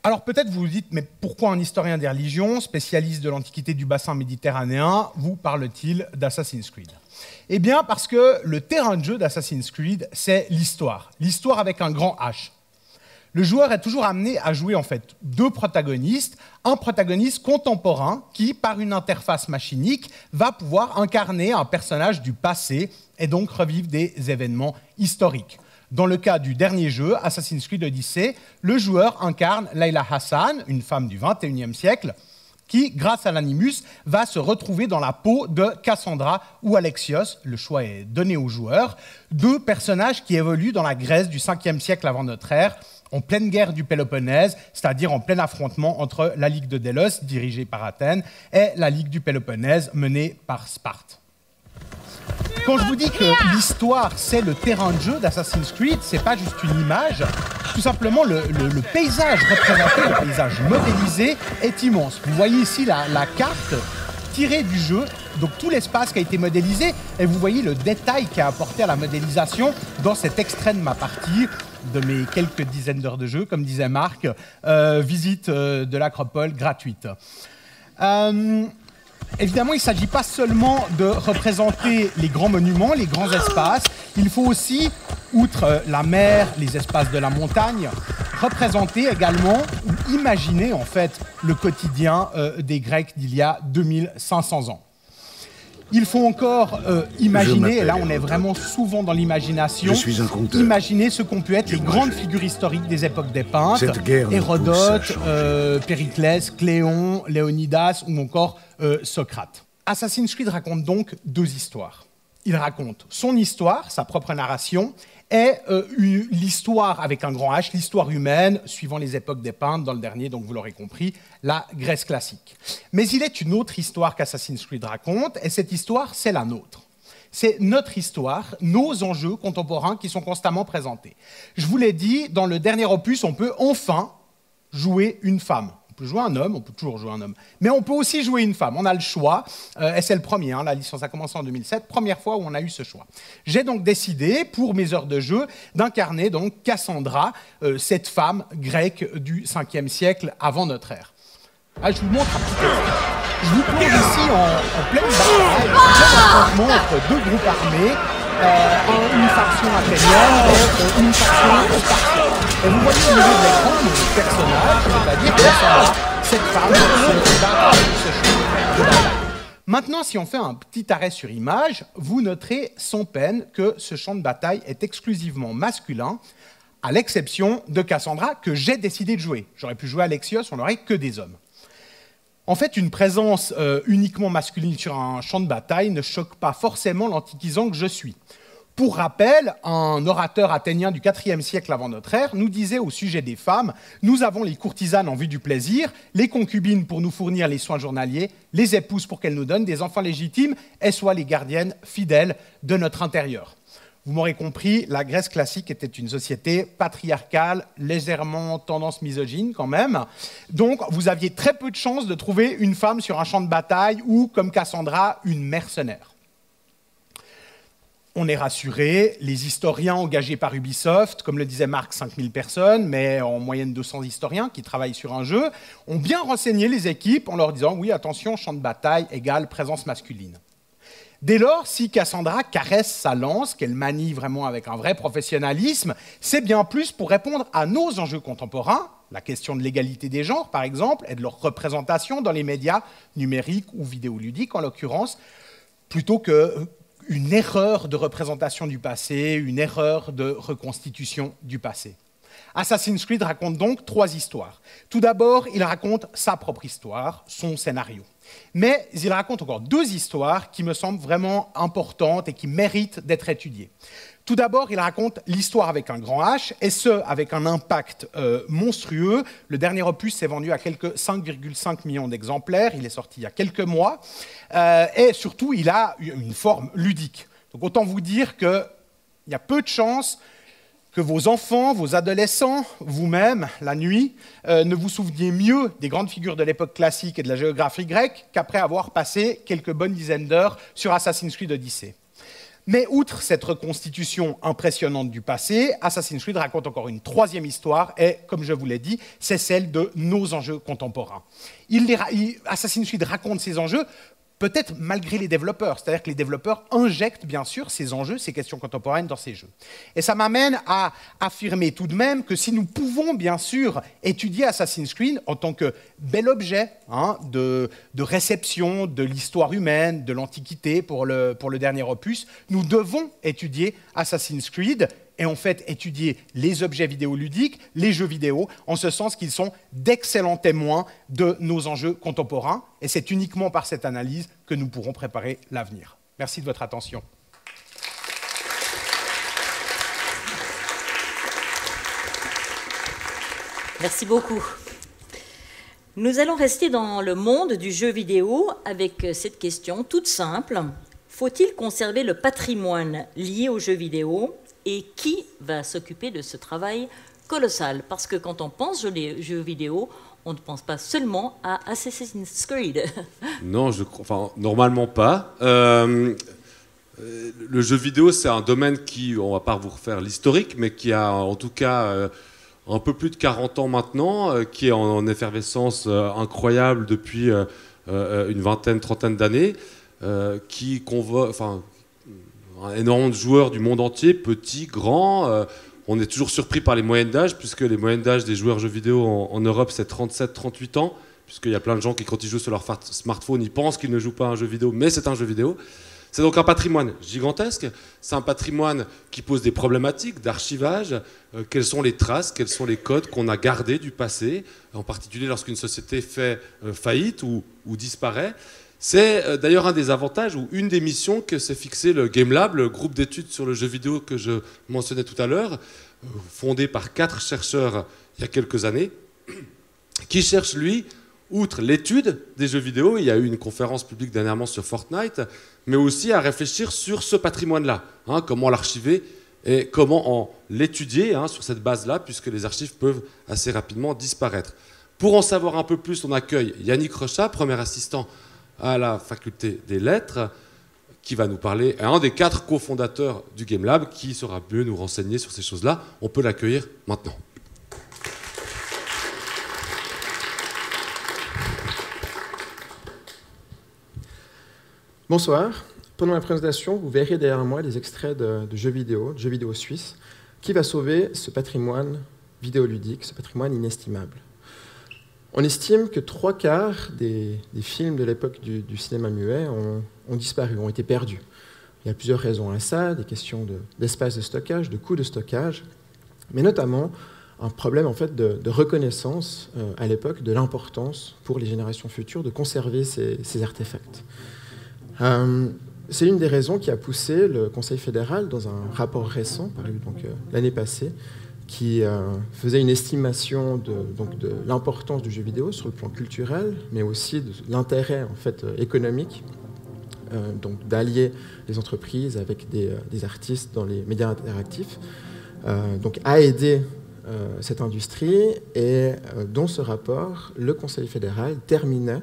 Speaker 5: Alors peut-être vous vous dites, mais pourquoi un historien des religions, spécialiste de l'Antiquité du bassin méditerranéen, vous parle-t-il d'Assassin's Creed ? Eh bien parce que le terrain de jeu d'Assassin's Creed, c'est l'histoire. L'histoire avec un grand H. Le joueur est toujours amené à jouer en fait deux protagonistes, un protagoniste contemporain qui, par une interface machinique, va pouvoir incarner un personnage du passé et donc revivre des événements historiques. Dans le cas du dernier jeu, Assassin's Creed Odyssey, le joueur incarne Layla Hassan, une femme du XXIe siècle, qui, grâce à l'animus, va se retrouver dans la peau de Cassandra ou Alexios. Le choix est donné au joueur. Deux personnages qui évoluent dans la Grèce du 5e siècle avant notre ère, en pleine guerre du Péloponnèse, c'est-à-dire en plein affrontement entre la Ligue de Délos, dirigée par Athènes, et la Ligue du Péloponnèse, menée par Sparte. Quand je vous dis que l'histoire, c'est le terrain de jeu d'Assassin's Creed, c'est pas juste une image, tout simplement le paysage représenté, le paysage modélisé est immense. Vous voyez ici la carte tirée du jeu, donc tout l'espace qui a été modélisé, et vous voyez le détail qui a apporté à la modélisation dans cet extrait de ma partie, de mes quelques dizaines d'heures de jeu, comme disait Marc, visite de l'Acropole gratuite. Évidemment, il ne s'agit pas seulement de représenter les grands monuments, les grands espaces. Il faut aussi, outre la mer, les espaces de la montagne, représenter également ou imaginer en fait le quotidien des Grecs d'il y a 2500 ans. Il faut encore imaginer, et là on est vraiment souvent dans l'imagination, imaginer ce qu'ont pu être les grandes figures historiques des époques des peintres, Hérodote, Périclès, Cléon, Léonidas ou encore Socrate. Assassin's Creed raconte donc deux histoires. il raconte son histoire, sa propre narration, et l'histoire avec un grand H, l'histoire humaine, suivant les époques dépeintes dans le dernier, donc vous l'aurez compris, la Grèce classique. Mais il est une autre histoire qu'Assassin's Creed raconte, et cette histoire, c'est la nôtre. C'est notre histoire, nos enjeux contemporains qui sont constamment présentés. Je vous l'ai dit, dans le dernier opus, on peut enfin jouer une femme. On peut jouer un homme, on peut toujours jouer un homme, mais on peut aussi jouer une femme. On a le choix, et c'est le premier, la licence a commencé en 2007, première fois où on a eu ce choix. J'ai donc décidé, pour mes heures de jeu, d'incarner donc Cassandra, cette femme grecque du 5e siècle avant notre ère. Ah, je vous montre un petit peu. Je vous plonge ici en pleine bataille, en plein affrontement entre deux groupes armés, une faction athénienne et une faction spartiate. Et vous voyez au milieu de l'écran mon personnage, c'est-à-dire Cassandra, cette femme se bat avec ce champ de bataille. Maintenant, si on fait un petit arrêt sur image, vous noterez sans peine que ce champ de bataille est exclusivement masculin, à l'exception de Cassandra, que j'ai décidé de jouer. J'aurais pu jouer Alexios, on n'aurait que des hommes. En fait, une présence uniquement masculine sur un champ de bataille ne choque pas forcément l'antiquisant que je suis. Pour rappel, un orateur athénien du IVe siècle avant notre ère nous disait au sujet des femmes « Nous avons les courtisanes en vue du plaisir, les concubines pour nous fournir les soins journaliers, les épouses pour qu'elles nous donnent des enfants légitimes, et soit les gardiennes fidèles de notre intérieur. » Vous m'aurez compris, la Grèce classique était une société patriarcale, légèrement tendance misogyne quand même. Donc, vous aviez très peu de chances de trouver une femme sur un champ de bataille ou, comme Cassandra, une mercenaire. On est rassuré, les historiens engagés par Ubisoft, comme le disait Marc, 5000 personnes, mais en moyenne 200 historiens qui travaillent sur un jeu, ont bien renseigné les équipes en leur disant « Oui, attention, champ de bataille égale présence masculine ». Dès lors, si Cassandra caresse sa lance, qu'elle manie vraiment avec un vrai professionnalisme, c'est bien plus pour répondre à nos enjeux contemporains, la question de l'égalité des genres par exemple, et de leur représentation dans les médias numériques ou vidéoludiques en l'occurrence, plutôt qu'une erreur de représentation du passé, une erreur de reconstitution du passé. Assassin's Creed raconte donc 3 histoires. Tout d'abord, il raconte sa propre histoire, son scénario. Mais il raconte encore 2 histoires qui me semblent vraiment importantes et qui méritent d'être étudiées. Tout d'abord, il raconte l'histoire avec un grand H, et ce, avec un impact monstrueux. Le dernier opus s'est vendu à quelques 5,5 millions d'exemplaires, il est sorti il y a quelques mois, et surtout, il a une forme ludique. Donc autant vous dire qu'il y a peu de chances que vos enfants, vos adolescents, vous-même, la nuit, ne vous souveniez mieux des grandes figures de l'époque classique et de la géographie grecque qu'après avoir passé quelques bonnes dizaines d'heures sur Assassin's Creed Odyssey. Mais outre cette reconstitution impressionnante du passé, Assassin's Creed raconte encore une 3e histoire et, comme je vous l'ai dit, c'est celle de nos enjeux contemporains. Assassin's Creed raconte ces enjeux peut-être malgré les développeurs, c'est-à-dire que les développeurs injectent bien sûr ces enjeux, ces questions contemporaines dans ces jeux. Et ça m'amène à affirmer tout de même que si nous pouvons bien sûr étudier Assassin's Creed en tant que bel objet de réception de l'histoire humaine, de l'Antiquité pour le dernier opus, nous devons étudier Assassin's Creed et en fait étudier les objets vidéoludiques, les jeux vidéo, en ce sens qu'ils sont d'excellents témoins de nos enjeux contemporains. Et c'est uniquement par cette analyse que nous pourrons préparer l'avenir. Merci de votre attention.
Speaker 1: Merci beaucoup. Nous allons rester dans le monde du jeu vidéo avec cette question toute simple. Faut-il conserver le patrimoine lié aux jeux vidéo ? Et qui va s'occuper de ce travail colossal? Parce que quand on pense jeux vidéo, on ne pense pas seulement à Assassin's Creed.
Speaker 2: Non, normalement pas. Le jeu vidéo, c'est un domaine qui, on va pas vous refaire l'historique, mais qui a en tout cas un peu plus de 40 ans maintenant, qui est en effervescence incroyable depuis une vingtaine, trentaine d'années, qui convoque... énormément de joueurs du monde entier, petits, grands. On est toujours surpris par les moyennes d'âge, puisque les moyennes d'âge des joueurs jeux vidéo en Europe, c'est 37-38 ans, puisqu'il y a plein de gens qui, quand ils jouent sur leur smartphone, ils pensent qu'ils ne jouent pas à un jeu vidéo, mais c'est un jeu vidéo. C'est donc un patrimoine gigantesque. C'est un patrimoine qui pose des problématiques d'archivage. Quelles sont les traces, quels sont les codes qu'on a gardés du passé, en particulier lorsqu'une société fait faillite ou disparaît. C'est d'ailleurs un des avantages ou une des missions que s'est fixé le Game Lab, le groupe d'études sur le jeu vidéo que je mentionnais tout à l'heure, fondé par 4 chercheurs il y a quelques années, qui cherche, lui, outre l'étude des jeux vidéo, il y a eu une conférence publique dernièrement sur Fortnite, mais aussi à réfléchir sur ce patrimoine-là, hein, comment l'archiver et comment en l'étudier sur cette base-là, puisque les archives peuvent assez rapidement disparaître. Pour en savoir un peu plus, on accueille Yannick Rechat, premier assistant à la faculté des lettres, qui va nous parler, un des 4 cofondateurs du Game Lab, qui saura mieux nous renseigner sur ces choses-là. On peut l'accueillir maintenant.
Speaker 6: Bonsoir. Pendant la présentation, vous verrez derrière moi des extraits de jeux vidéo suisses, qui va sauver ce patrimoine vidéoludique, ce patrimoine inestimable. On estime que 3/4 des films de l'époque du cinéma muet ont disparu, ont été perdus. Il y a plusieurs raisons à ça, des questions d'espace de stockage, de coûts de stockage, mais notamment un problème en fait, de reconnaissance à l'époque de l'importance pour les générations futures de conserver ces artefacts. C'est une des raisons qui a poussé le Conseil fédéral, dans un rapport récent, paru l'année passée, qui faisait une estimation de l'importance du jeu vidéo sur le plan culturel, mais aussi de l'intérêt en fait, économique, d'allier les entreprises avec des artistes dans les médias interactifs, à aider cette industrie. Et dans ce rapport, le Conseil fédéral terminait,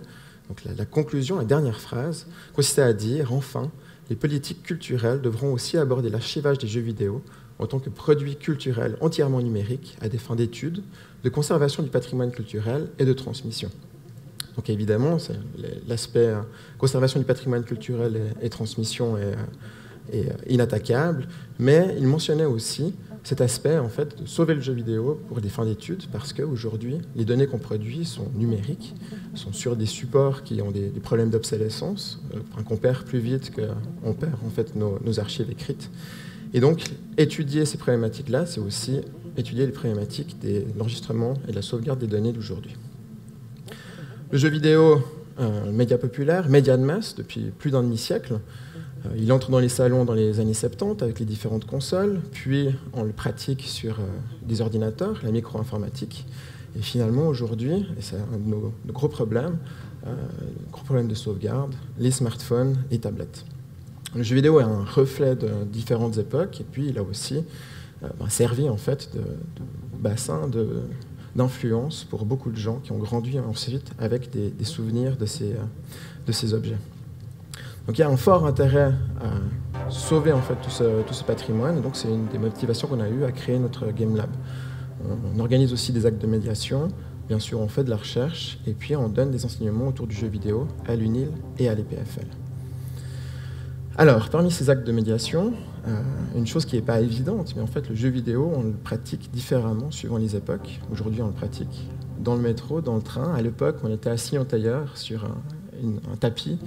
Speaker 6: la conclusion, la dernière phrase, consistait à dire, enfin, les politiques culturelles devront aussi aborder l'archivage des jeux vidéo en tant que produit culturel entièrement numérique à des fins d'études, de conservation du patrimoine culturel et de transmission. Donc évidemment, l'aspect conservation du patrimoine culturel et transmission est inattaquable, mais il mentionnait aussi cet aspect en fait, de sauver le jeu vidéo pour des fins d'études, parce qu'aujourd'hui, les données qu'on produit sont numériques, sont sur des supports qui ont des problèmes d'obsolescence, qu'on perd plus vite qu'on perd en fait, nos archives écrites. Et donc, étudier ces problématiques-là, c'est aussi étudier les problématiques de l'enregistrement et de la sauvegarde des données d'aujourd'hui. Le jeu vidéo, média populaire, média de masse depuis plus d'un demi-siècle. Il entre dans les salons dans les années 70 avec les différentes consoles, puis on le pratique sur des ordinateurs, la micro-informatique. Et finalement, aujourd'hui, et c'est un de nos gros problèmes de sauvegarde, les smartphones et tablettes. Le jeu vidéo est un reflet de différentes époques, et puis il a aussi servi en fait de bassin d'influence pour beaucoup de gens qui ont grandi ensuite avec des souvenirs de ces objets. Donc il y a un fort intérêt à sauver en fait, tout ce patrimoine, et donc c'est une des motivations qu'on a eues à créer notre Game Lab. On organise aussi des actes de médiation, bien sûr on fait de la recherche, et puis on donne des enseignements autour du jeu vidéo à l'UNIL et à l'EPFL. Alors, parmi ces actes de médiation, une chose qui n'est pas évidente, mais en fait le jeu vidéo, on le pratique différemment suivant les époques. Aujourd'hui, on le pratique dans le métro, dans le train. À l'époque, on était assis en tailleur sur un tapis,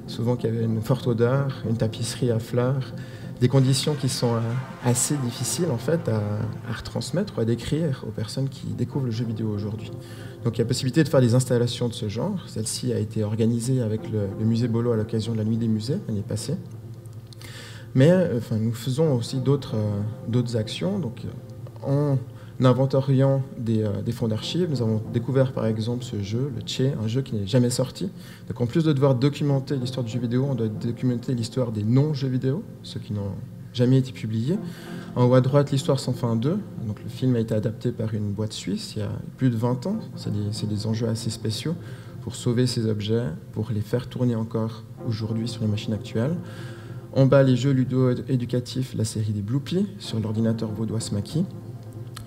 Speaker 6: souvent qui avait une forte odeur, une tapisserie à fleurs, des conditions qui sont assez difficiles en fait, à retransmettre ou à décrire aux personnes qui découvrent le jeu vidéo aujourd'hui. Donc il y a possibilité de faire des installations de ce genre. Celle-ci a été organisée avec le musée Bollot à l'occasion de la Nuit des musées l'année passée. Mais nous faisons aussi d'autres actions. Donc, en inventoriant des fonds d'archives, nous avons découvert par exemple ce jeu, le Tché, un jeu qui n'est jamais sorti. Donc en plus de devoir documenter l'histoire du jeu vidéo, on doit documenter l'histoire des non-jeux vidéo, ceux qui n'ont jamais été publiés. En haut à droite, l'histoire sans fin 2. Donc, le film a été adapté par une boîte suisse il y a plus de 20 ans. C'est des enjeux assez spéciaux pour sauver ces objets, pour les faire tourner encore aujourd'hui sur les machines actuelles. En bas, les jeux ludo-éducatifs, la série des Bloopy sur l'ordinateur vaudois Smaky.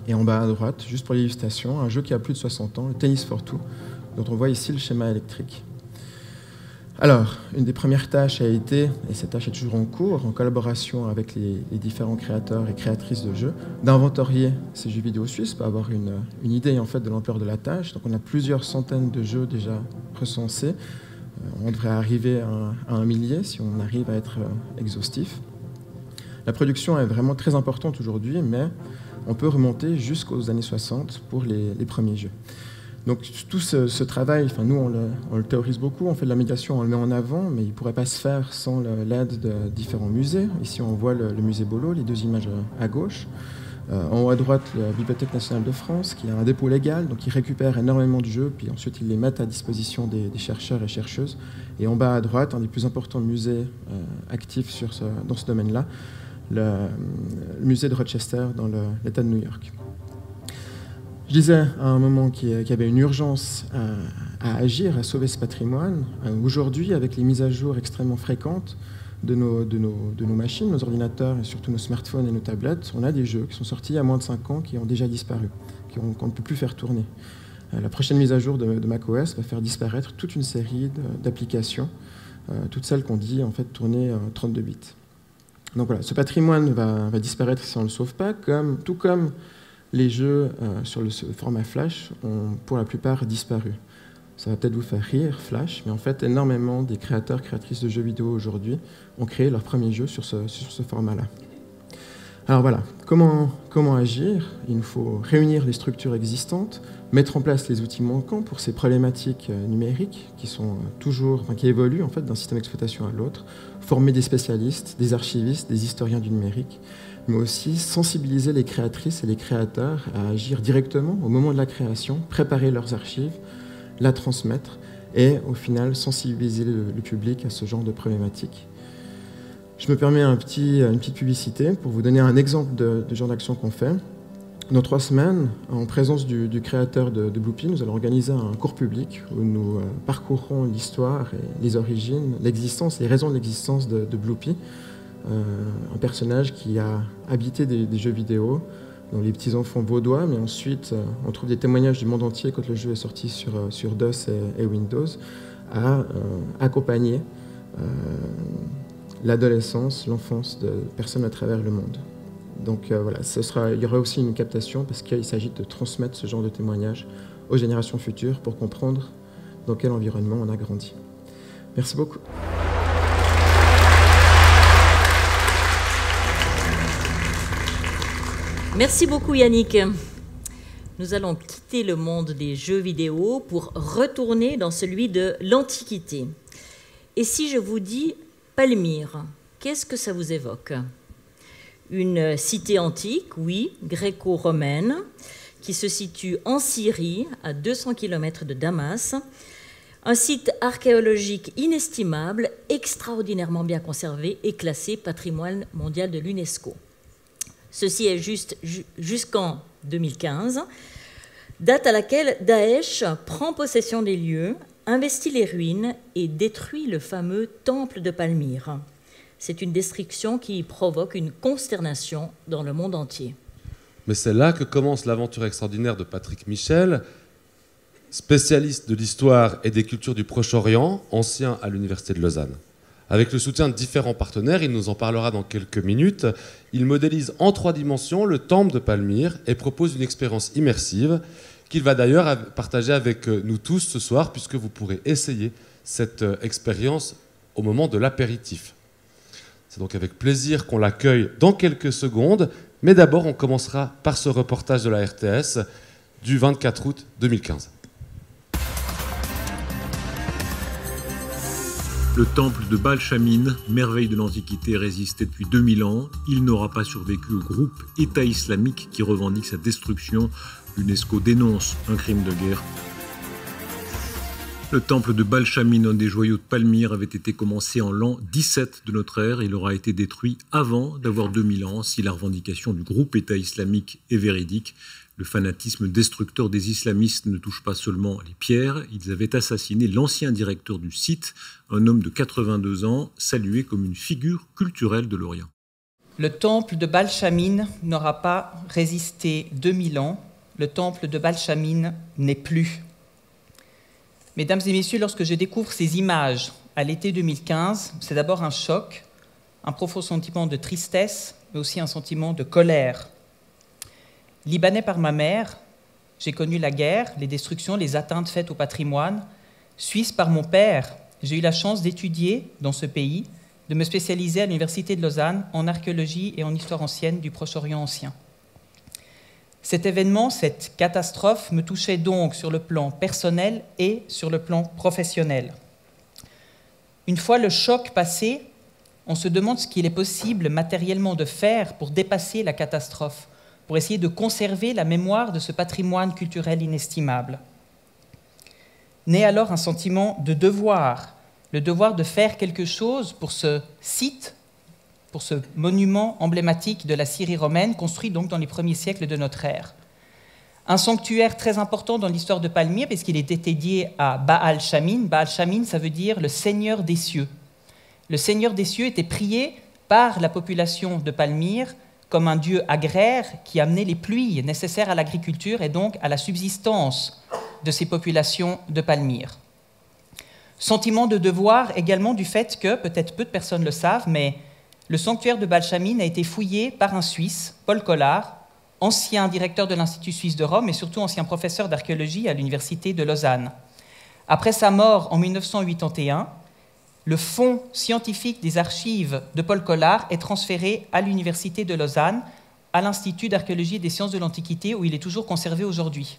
Speaker 6: Et en bas à droite, juste pour l'illustration, un jeu qui a plus de 60 ans, le Tennis for Two, dont on voit ici le schéma électrique. Alors, une des premières tâches a été, et cette tâche est toujours en cours, en collaboration avec les différents créateurs et créatrices de jeux, d'inventorier ces jeux vidéo suisses pour avoir une idée en fait, de l'ampleur de la tâche. Donc on a plusieurs centaines de jeux déjà recensés. On devrait arriver à 1 millier si on arrive à être exhaustif. La production est vraiment très importante aujourd'hui, mais on peut remonter jusqu'aux années 60 pour les premiers jeux. Donc tout ce travail, enfin, nous on le théorise beaucoup, on fait de la médiation, on le met en avant, mais il ne pourrait pas se faire sans l'aide de différents musées. Ici on voit le musée Bollot, les deux images à gauche. En haut à droite, la Bibliothèque nationale de France, qui a un dépôt légal, donc ils récupèrent énormément de jeux, puis ensuite ils les mettent à disposition des chercheurs et chercheuses. Et en bas à droite, un des plus importants musées actifs dans ce domaine-là, le musée de Rochester dans l'État de New York. Je disais à un moment qu'il y avait une urgence à agir, à sauver ce patrimoine. Aujourd'hui, avec les mises à jour extrêmement fréquentes de nos machines, nos ordinateurs et surtout nos smartphones et nos tablettes, on a des jeux qui sont sortis il y a moins de 5 ans qui ont déjà disparu, qu'on ne peut plus faire tourner. La prochaine mise à jour de macOS va faire disparaître toute une série d'applications, toutes celles qu'on dit en fait tourner 32 bits. Donc voilà, ce patrimoine va disparaître si on ne le sauve pas, tout comme les jeux sur le format Flash ont pour la plupart disparu. Ça va peut-être vous faire rire, Flash, mais en fait, énormément des créateurs, créatrices de jeux vidéo aujourd'hui ont créé leur premier jeu sur ce format-là. Alors voilà, comment agir? Il nous faut réunir les structures existantes, mettre en place les outils manquants pour ces problématiques numériques qui évoluent en fait d'un système d'exploitation à l'autre, former des spécialistes, des archivistes, des historiens du numérique, mais aussi sensibiliser les créatrices et les créateurs à agir directement au moment de la création, préparer leurs archives, la transmettre et au final sensibiliser le public à ce genre de problématiques. Je me permets une petite publicité pour vous donner un exemple de genre d'action qu'on fait. Dans 3 semaines, en présence du créateur de Bloopy, nous allons organiser un cours public où nous parcourrons l'histoire et les origines, l'existence et les raisons de l'existence de Bloopy, un personnage qui a habité des jeux vidéo, dont les petits-enfants vaudois, mais ensuite on trouve des témoignages du monde entier quand le jeu est sorti sur DOS et Windows, a accompagné l'adolescence, l'enfance de personnes à travers le monde. Donc voilà, il y aura aussi une captation parce qu'il s'agit de transmettre ce genre de témoignages aux générations futures pour comprendre dans quel environnement on a grandi. Merci beaucoup.
Speaker 1: Merci beaucoup Yannick. Nous allons quitter le monde des jeux vidéo pour retourner dans celui de l'Antiquité. Et si je vous dis Palmyre, qu'est-ce que ça vous évoque? Une cité antique, oui, gréco-romaine, qui se situe en Syrie, à 200 km de Damas. Un site archéologique inestimable, extraordinairement bien conservé et classé patrimoine mondial de l'UNESCO. Ceci est jusqu'en 2015, date à laquelle Daesh prend possession des lieux, investit les ruines et détruit le fameux temple de Palmyre. C'est une destruction qui provoque une consternation dans le monde entier.
Speaker 2: Mais c'est là que commence l'aventure extraordinaire de Patrick Michel, spécialiste de l'histoire et des cultures du Proche-Orient, ancien à l'Université de Lausanne. Avec le soutien de différents partenaires, il nous en parlera dans quelques minutes, il modélise en 3 dimensions le temple de Palmyre et propose une expérience immersive qu'il va d'ailleurs partager avec nous tous ce soir, puisque vous pourrez essayer cette expérience au moment de l'apéritif. C'est donc avec plaisir qu'on l'accueille dans quelques secondes, mais d'abord on commencera par ce reportage de la RTS du 24 août 2015.
Speaker 7: Le temple de Baal-Shamin, merveille de l'Antiquité, résistait depuis 2000 ans. Il n'aura pas survécu au groupe État islamique qui revendique sa destruction. L'UNESCO dénonce un crime de guerre. Le temple de Baal-Shamin, un des joyaux de Palmyre, avait été commencé en l'an 17 de notre ère. Il aura été détruit avant d'avoir 2000 ans, si la revendication du groupe État islamique est véridique. Le fanatisme destructeur des islamistes ne touche pas seulement les pierres. Ils avaient assassiné l'ancien directeur du site, un homme de 82 ans, salué comme une figure culturelle de l'Orient.
Speaker 8: Le temple de Baal-Shamin n'aura pas résisté 2000 ans. Le temple de Baal-Shamin n'est plus. Mesdames et messieurs, lorsque je découvre ces images à l'été 2015, c'est d'abord un choc, un profond sentiment de tristesse, mais aussi un sentiment de colère. Libanais par ma mère, j'ai connu la guerre, les destructions, les atteintes faites au patrimoine. Suisse par mon père, j'ai eu la chance d'étudier dans ce pays, de me spécialiser à l'Université de Lausanne en archéologie et en histoire ancienne du Proche-Orient ancien. Cet événement, cette catastrophe, me touchait donc sur le plan personnel et sur le plan professionnel. Une fois le choc passé, on se demande ce qu'il est possible matériellement de faire pour dépasser la catastrophe, pour essayer de conserver la mémoire de ce patrimoine culturel inestimable. Naît alors un sentiment de devoir, le devoir de faire quelque chose pour ce site, pour ce monument emblématique de la Syrie romaine, construit donc dans les premiers siècles de notre ère. Un sanctuaire très important dans l'histoire de Palmyre, puisqu'il était dédié à Baal Shamin. Baal Shamin, ça veut dire le Seigneur des cieux. Le Seigneur des cieux était prié par la population de Palmyre comme un dieu agraire qui amenait les pluies nécessaires à l'agriculture et donc à la subsistance de ces populations de Palmyre. Sentiment de devoir également du fait que, peut-être peu de personnes le savent, mais le sanctuaire de Baal Shamin a été fouillé par un Suisse, Paul Collard, ancien directeur de l'Institut suisse de Rome et surtout ancien professeur d'archéologie à l'Université de Lausanne. Après sa mort en 1981, le fonds scientifique des archives de Paul Collard est transféré à l'Université de Lausanne, à l'Institut d'archéologie et des sciences de l'Antiquité, où il est toujours conservé aujourd'hui.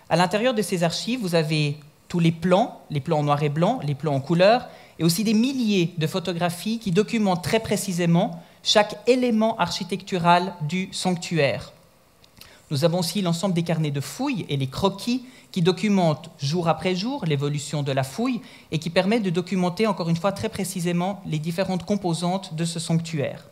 Speaker 8: À l'intérieur de ces archives, vous avez tous les plans en noir et blanc, les plans en couleur, et aussi des milliers de photographies qui documentent très précisément chaque élément architectural du sanctuaire. Nous avons aussi l'ensemble des carnets de fouilles et les croquis qui documentent jour après jour l'évolution de la fouille et qui permettent de documenter encore une fois très précisément les différentes composantes de ce sanctuaire.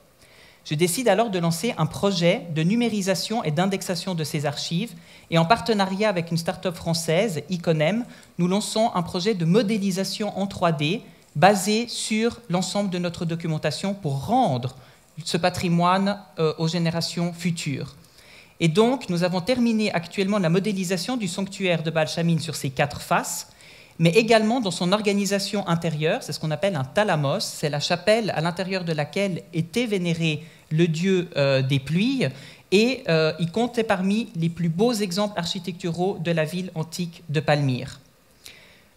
Speaker 8: Je décide alors de lancer un projet de numérisation et d'indexation de ces archives et en partenariat avec une start-up française, Iconem, nous lançons un projet de modélisation en 3D basé sur l'ensemble de notre documentation pour rendre ce patrimoine aux générations futures. Et donc, nous avons terminé actuellement la modélisation du sanctuaire de Baal Shamin sur ses 4 faces, mais également dans son organisation intérieure, c'est ce qu'on appelle un thalamos, c'est la chapelle à l'intérieur de laquelle était vénéré le dieu des pluies, et il comptait parmi les plus beaux exemples architecturaux de la ville antique de Palmyre.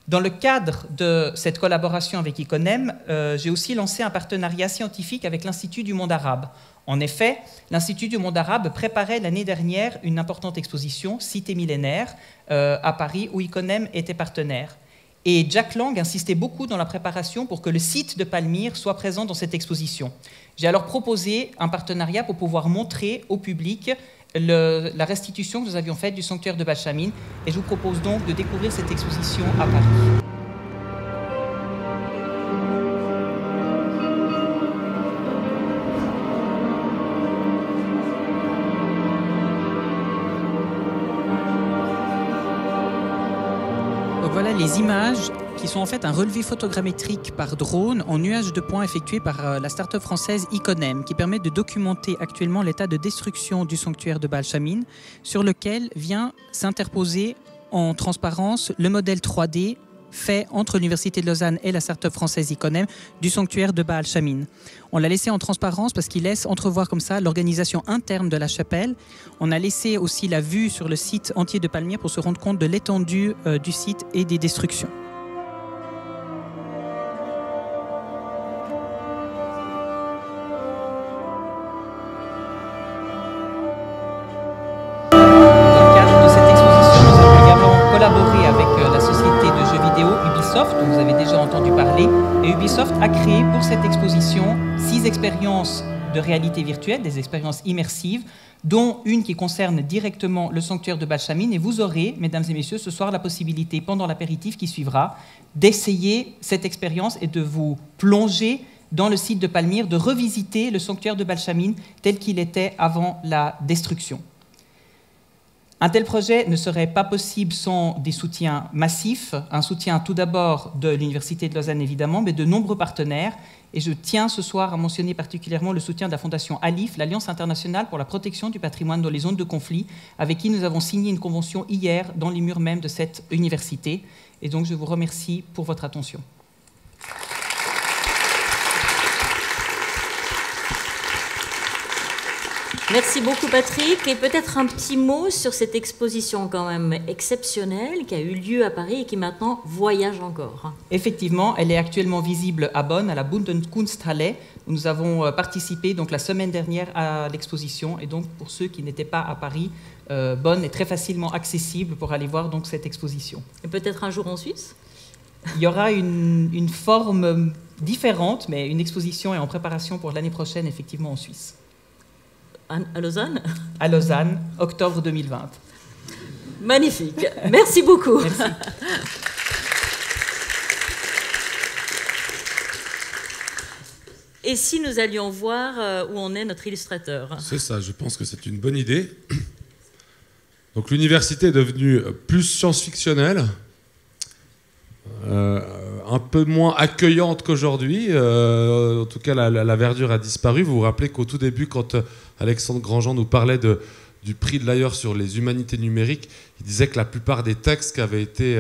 Speaker 8: Dans le cadre de cette collaboration avec Iconem, j'ai aussi lancé un partenariat scientifique avec l'Institut du monde arabe. En effet, l'Institut du monde arabe préparait l'année dernière une importante exposition, Cité millénaire, à Paris, où Iconem était partenaire. Et Jack Lang insistait beaucoup dans la préparation pour que le site de Palmyre soit présent dans cette exposition. J'ai alors proposé un partenariat pour pouvoir montrer au public la restitution que nous avions faite du sanctuaire de Baal Shamin, et je vous propose donc de découvrir cette exposition à Paris. Donc voilà les images qui sont en fait un relevé photogrammétrique par drone en nuage de points effectué par la start-up française Iconem, qui permet de documenter actuellement l'état de destruction du sanctuaire de Baal Shamin, sur lequel vient s'interposer en transparence le modèle 3D fait entre l'Université de Lausanne et la start-up française Iconem du sanctuaire de Baal Shamin. On l'a laissé en transparence parce qu'il laisse entrevoir comme ça l'organisation interne de la chapelle. On a laissé aussi la vue sur le site entier de Palmyre pour se rendre compte de l'étendue du site et des destructions. Dont vous avez déjà entendu parler, et Ubisoft a créé pour cette exposition 6 expériences de réalité virtuelle, des expériences immersives, dont une qui concerne directement le sanctuaire de Baal Shamin, et vous aurez, mesdames et messieurs, ce soir la possibilité, pendant l'apéritif qui suivra, d'essayer cette expérience et de vous plonger dans le site de Palmyre, de revisiter le sanctuaire de Baal Shamin tel qu'il était avant la destruction. Un tel projet ne serait pas possible sans des soutiens massifs, un soutien tout d'abord de l'Université de Lausanne évidemment, mais de nombreux partenaires. Et je tiens ce soir à mentionner particulièrement le soutien de la Fondation ALIF, l'Alliance internationale pour la protection du patrimoine dans les zones de conflit, avec qui nous avons signé une convention hier dans les murs même de cette université. Et donc je vous remercie pour votre attention.
Speaker 1: Merci beaucoup Patrick, et peut-être un petit mot sur cette exposition quand même exceptionnelle qui a eu lieu à Paris et qui maintenant voyage encore.
Speaker 8: Effectivement, elle est actuellement visible à Bonn, à la Bundeskunsthalle, où nous avons participé donc la semaine dernière à l'exposition. Et donc pour ceux qui n'étaient pas à Paris, Bonn est très facilement accessible pour aller voir donc cette exposition.
Speaker 1: Et peut-être un jour en Suisse ?
Speaker 8: Il y aura une forme différente, mais une exposition est en préparation pour l'année prochaine, effectivement en Suisse.
Speaker 1: À Lausanne ?
Speaker 8: À Lausanne, octobre 2020.
Speaker 1: Magnifique. Merci beaucoup.
Speaker 8: Merci.
Speaker 1: Et si nous allions voir où en est notre illustrateur ?
Speaker 2: C'est ça, je pense que c'est une bonne idée. Donc l'université est devenue plus science-fictionnelle, un peu moins accueillante qu'aujourd'hui. En tout cas, la verdure a disparu. Vous vous rappelez qu'au tout début, quand Alexandre Grandjean nous parlait du prix de l'Ailleurs sur les humanités numériques, il disait que la plupart des textes qui avaient été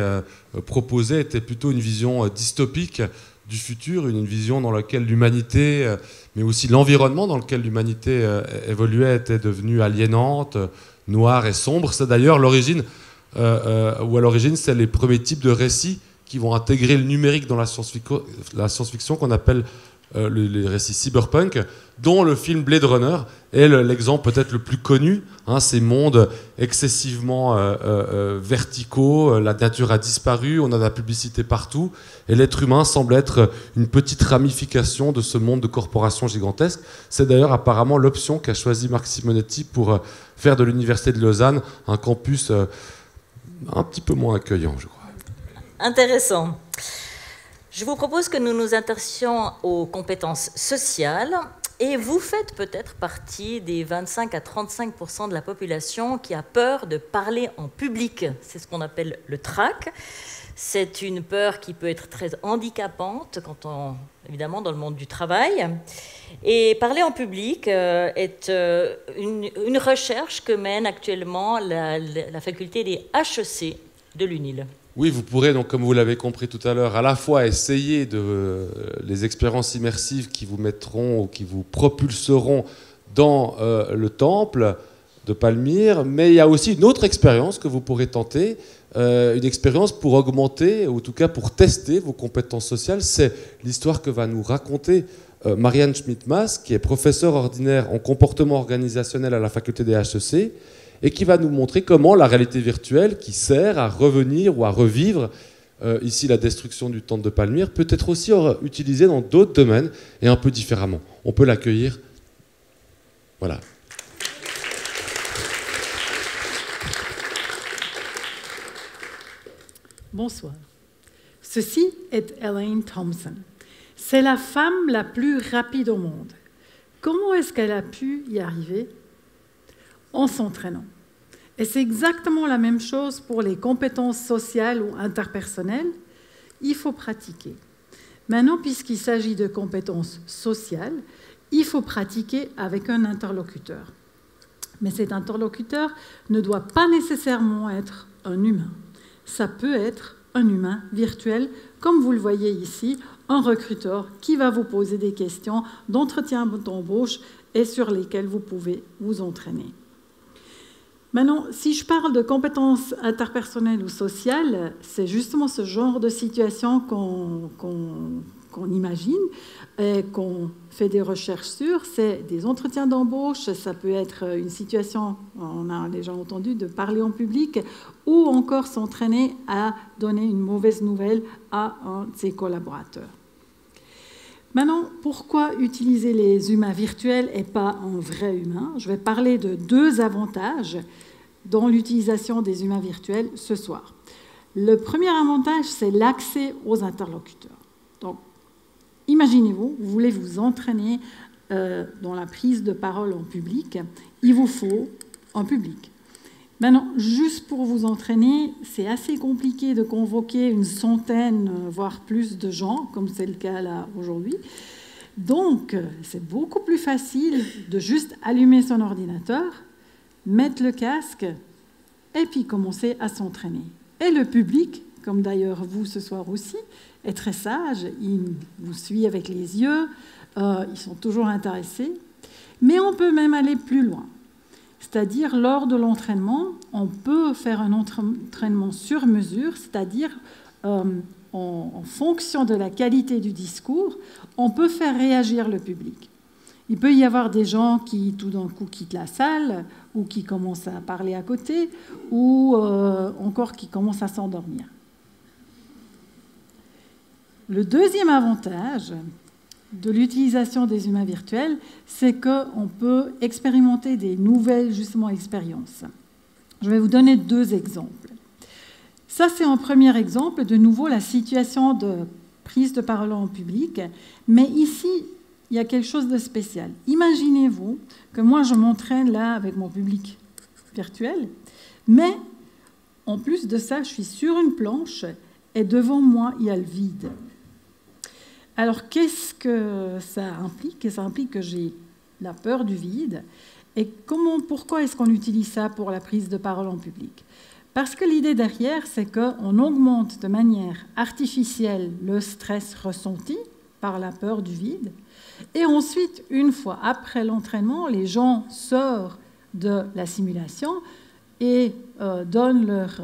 Speaker 2: proposés étaient plutôt une vision dystopique du futur, une vision dans laquelle l'humanité, mais aussi l'environnement dans lequel l'humanité évoluait, était devenue aliénante, noire et sombre. C'est d'ailleurs l'origine, ou à l'origine, c'est les premiers types de récits qui vont intégrer le numérique dans la science-fiction qu'on appelle les récits cyberpunk, dont le film Blade Runner est l'exemple peut-être le plus connu. Ces mondes excessivement verticaux, la nature a disparu, on a de la publicité partout, et l'être humain semble être une petite ramification de ce monde de corporations gigantesques. C'est d'ailleurs apparemment l'option qu'a choisi Marc Simonetti pour faire de l'Université de Lausanne un campus un petit peu moins accueillant, je crois.
Speaker 1: Intéressant. Je vous propose que nous nous intéressions aux compétences sociales, et vous faites peut-être partie des 25 à 35% de la population qui a peur de parler en public. C'est ce qu'on appelle le TRAC. C'est une peur qui peut être très handicapante, évidemment dans le monde du travail. Et parler en public est une recherche que mène actuellement la faculté des HEC de l'UNIL.
Speaker 2: Oui, vous pourrez, donc, comme vous l'avez compris tout à l'heure, à la fois essayer les expériences immersives qui vous mettront ou qui vous propulseront dans le temple de Palmyre, mais il y a aussi une autre expérience que vous pourrez tenter, une expérience pour augmenter, ou en tout cas pour tester vos compétences sociales. C'est l'histoire que va nous raconter Marianne Schmidt-Mas, qui est professeure ordinaire en comportement organisationnel à la faculté des HEC, et qui va nous montrer comment la réalité virtuelle, qui sert à revenir ou à revivre ici la destruction du temple de Palmyre, peut être aussi utilisée dans d'autres domaines et un peu différemment. On peut l'accueillir. Voilà.
Speaker 9: Bonsoir. Ceci est Elaine Thompson. C'est la femme la plus rapide au monde. Comment est-ce qu'elle a pu y arriver ? En s'entraînant. Et c'est exactement la même chose pour les compétences sociales ou interpersonnelles. Il faut pratiquer. Maintenant, puisqu'il s'agit de compétences sociales, il faut pratiquer avec un interlocuteur. Mais cet interlocuteur ne doit pas nécessairement être un humain. Ça peut être un humain virtuel, comme vous le voyez ici, un recruteur qui va vous poser des questions d'entretien d'embauche et sur lesquelles vous pouvez vous entraîner. Maintenant, si je parle de compétences interpersonnelles ou sociales, c'est justement ce genre de situation qu'on imagine et qu'on fait des recherches sur. C'est des entretiens d'embauche, ça peut être une situation, on a déjà entendu, de parler en public, ou encore s'entraîner à donner une mauvaise nouvelle à un de ses collaborateurs. Maintenant, pourquoi utiliser les humains virtuels et pas un vrai humain ? Je vais parler de 2 avantages dans l'utilisation des humains virtuels ce soir. Le premier avantage, c'est l'accès aux interlocuteurs. Donc, imaginez-vous, vous voulez vous entraîner dans la prise de parole en public, il vous faut un public. Maintenant, juste pour vous entraîner, c'est assez compliqué de convoquer une centaine, voire plus de gens, comme c'est le cas là aujourd'hui. Donc, c'est beaucoup plus facile de juste allumer son ordinateur, mettre le casque et puis commencer à s'entraîner. Et le public, comme d'ailleurs vous ce soir aussi, est très sage, il vous suit avec les yeux, ils sont toujours intéressés. Mais on peut même aller plus loin. C'est-à-dire, lors de l'entraînement, on peut faire un entraînement sur mesure, c'est-à-dire en fonction de la qualité du discours, on peut faire réagir le public. Il peut y avoir des gens qui, tout d'un coup, quittent la salle, ou qui commencent à parler à côté, ou encore qui commencent à s'endormir. Le deuxième avantage de l'utilisation des humains virtuels, c'est qu'on peut expérimenter des nouvelles, justement, expériences. Je vais vous donner 2 exemples. Ça, c'est un premier exemple, de nouveau, la situation de prise de parole en public. Mais ici, il y a quelque chose de spécial. Imaginez-vous que moi, je m'entraîne là avec mon public virtuel, mais en plus de ça, je suis sur une planche et devant moi, il y a le vide. Alors, qu'est-ce que ça implique? Ça implique que j'ai la peur du vide. Et pourquoi est-ce qu'on utilise ça pour la prise de parole en public? Parce que l'idée derrière, c'est qu'on augmente de manière artificielle le stress ressenti par la peur du vide. Et ensuite, une fois après l'entraînement, les gens sortent de la simulation et donnent leur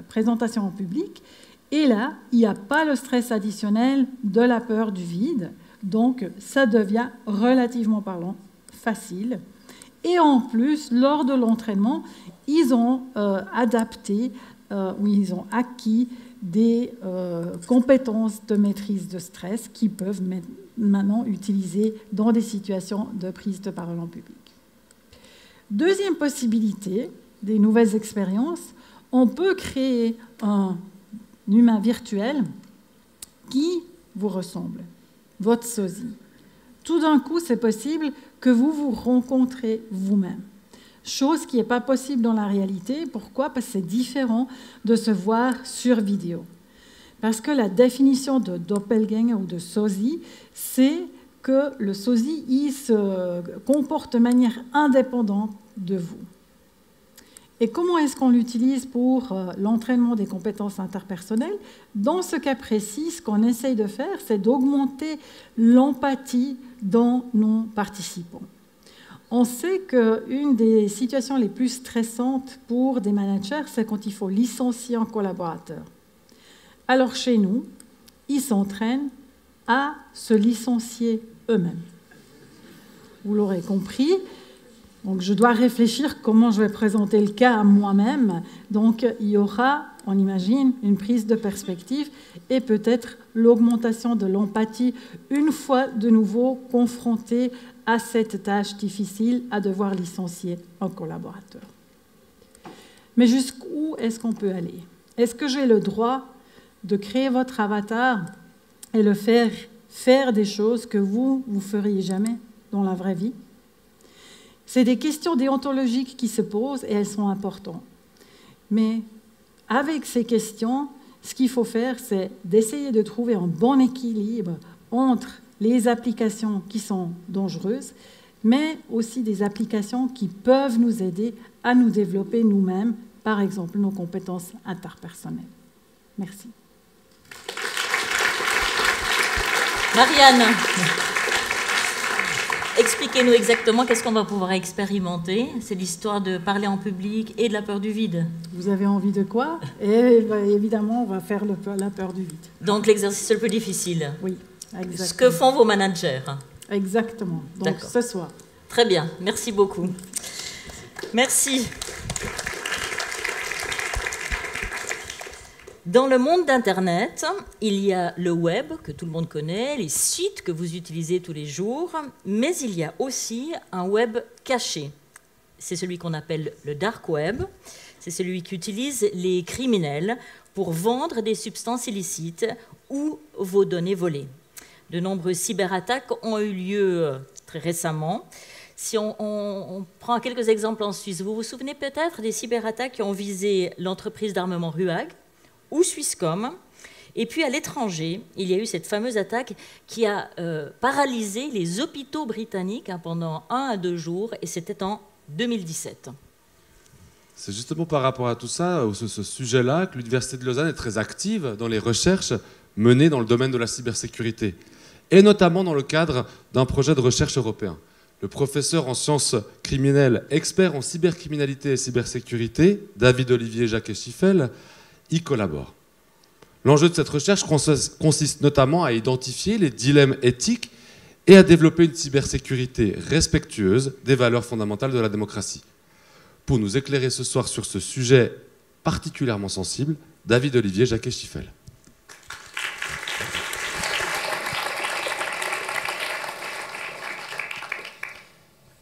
Speaker 9: présentation en public. Et là, il n'y a pas le stress additionnel de la peur du vide. Donc, ça devient, relativement parlant, facile. Et en plus, lors de l'entraînement, ils ont adapté ou ils ont acquis des compétences de maîtrise de stress qu'ils peuvent maintenant utiliser dans des situations de prise de parole en public. Deuxième possibilité, des nouvelles expériences, on peut créer un humain virtuel qui vous ressemble, votre sosie. Tout d'un coup, c'est possible que vous vous rencontrez vous-même. Chose qui n'est pas possible dans la réalité. Pourquoi? Parce que c'est différent de se voir sur vidéo. Parce que la définition de doppelganger ou de sosie, c'est que le sosie, il se comporte de manière indépendante de vous. Et comment est-ce qu'on l'utilise pour l'entraînement des compétences interpersonnelles? Dans ce cas précis, ce qu'on essaye de faire, c'est d'augmenter l'empathie dans nos participants. On sait qu'une des situations les plus stressantes pour des managers, c'est quand il faut licencier un collaborateur. Alors chez nous, ils s'entraînent à se licencier eux-mêmes. Vous l'aurez compris. Donc, je dois réfléchir comment je vais présenter le cas à moi-même. Donc, il y aura, on imagine, une prise de perspective et peut-être l'augmentation de l'empathie une fois de nouveau confronté à cette tâche difficile à devoir licencier un collaborateur. Mais jusqu'où est-ce qu'on peut aller? Est-ce que j'ai le droit de créer votre avatar et le faire des choses que vous ne feriez jamais dans la vraie vie? C'est des questions déontologiques qui se posent et elles sont importantes. Mais avec ces questions, ce qu'il faut faire, c'est d'essayer de trouver un bon équilibre entre les applications qui sont dangereuses, mais aussi des applications qui peuvent nous aider à nous développer nous-mêmes, par exemple nos compétences interpersonnelles. Merci.
Speaker 1: Marianne, expliquez-nous exactement qu'est-ce qu'on va pouvoir expérimenter. C'est l'histoire de parler en public et de la peur du vide.
Speaker 9: Vous avez envie de quoi? Et évidemment, on va faire la peur du vide.
Speaker 1: Donc l'exercice le plus difficile.
Speaker 9: Oui, exactement.
Speaker 1: Ce que font vos managers.
Speaker 9: Exactement. Donc ce soir.
Speaker 1: Très bien, merci beaucoup. Merci. Dans le monde d'Internet, il y a le web que tout le monde connaît, les sites que vous utilisez tous les jours, mais il y a aussi un web caché. C'est celui qu'on appelle le dark web. C'est celui qu'utilisent les criminels pour vendre des substances illicites ou vos données volées. De nombreuses cyberattaques ont eu lieu très récemment. Si on prend quelques exemples en Suisse, vous vous souvenez peut-être des cyberattaques qui ont visé l'entreprise d'armement RUAG ou Swisscom. Et puis à l'étranger, il y a eu cette fameuse attaque qui a paralysé les hôpitaux britanniques pendant 1 à 2 jours, et c'était en 2017.
Speaker 2: C'est justement par rapport à tout ça, ce sujet-là, que l'Université de Lausanne est très active dans les recherches menées dans le domaine de la cybersécurité, et notamment dans le cadre d'un projet de recherche européen. le professeur en sciences criminelles, expert en cybercriminalité et cybersécurité, David Olivier Jacquet Schiffel, y collabore. L'enjeu de cette recherche consiste notamment à identifier les dilemmes éthiques et à développer une cybersécurité respectueuse des valeurs fondamentales de la démocratie. Pour nous éclairer ce soir sur ce sujet particulièrement sensible, David Olivier Jacquet Schiffel.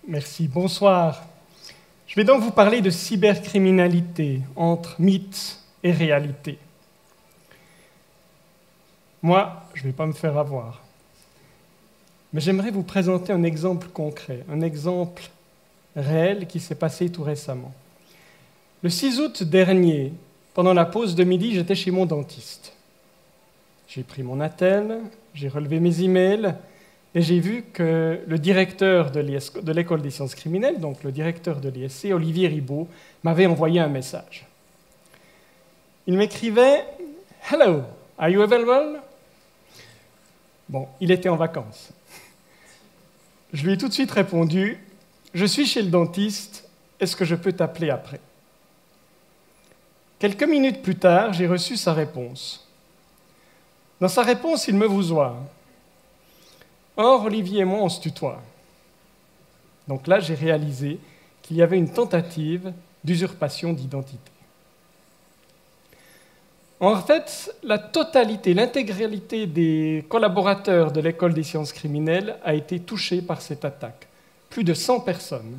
Speaker 10: Merci, bonsoir. Je vais donc vous parler de cybercriminalité entre mythe et réalité. Moi, je ne vais pas me faire avoir. Mais j'aimerais vous présenter un exemple concret, un exemple réel qui s'est passé tout récemment. Le 6 août dernier, pendant la pause de midi, j'étais chez mon dentiste. J'ai pris mon attel, j'ai relevé mes emails et j'ai vu que le directeur de l'école des sciences criminelles, donc le directeur de l'ISC, Olivier Ribaud, m'avait envoyé un message. Il m'écrivait « Hello, are you available ?» Bon, il était en vacances. Je lui ai tout de suite répondu « Je suis chez le dentiste, est-ce que je peux t'appeler après ?» Quelques minutes plus tard, j'ai reçu sa réponse. Dans sa réponse, il me vousoie. Or, Olivier et moi, on se tutoie. Donc là, j'ai réalisé qu'il y avait une tentative d'usurpation d'identité. En fait, la totalité, l'intégralité des collaborateurs de l'école des sciences criminelles a été touchée par cette attaque. Plus de 100 personnes.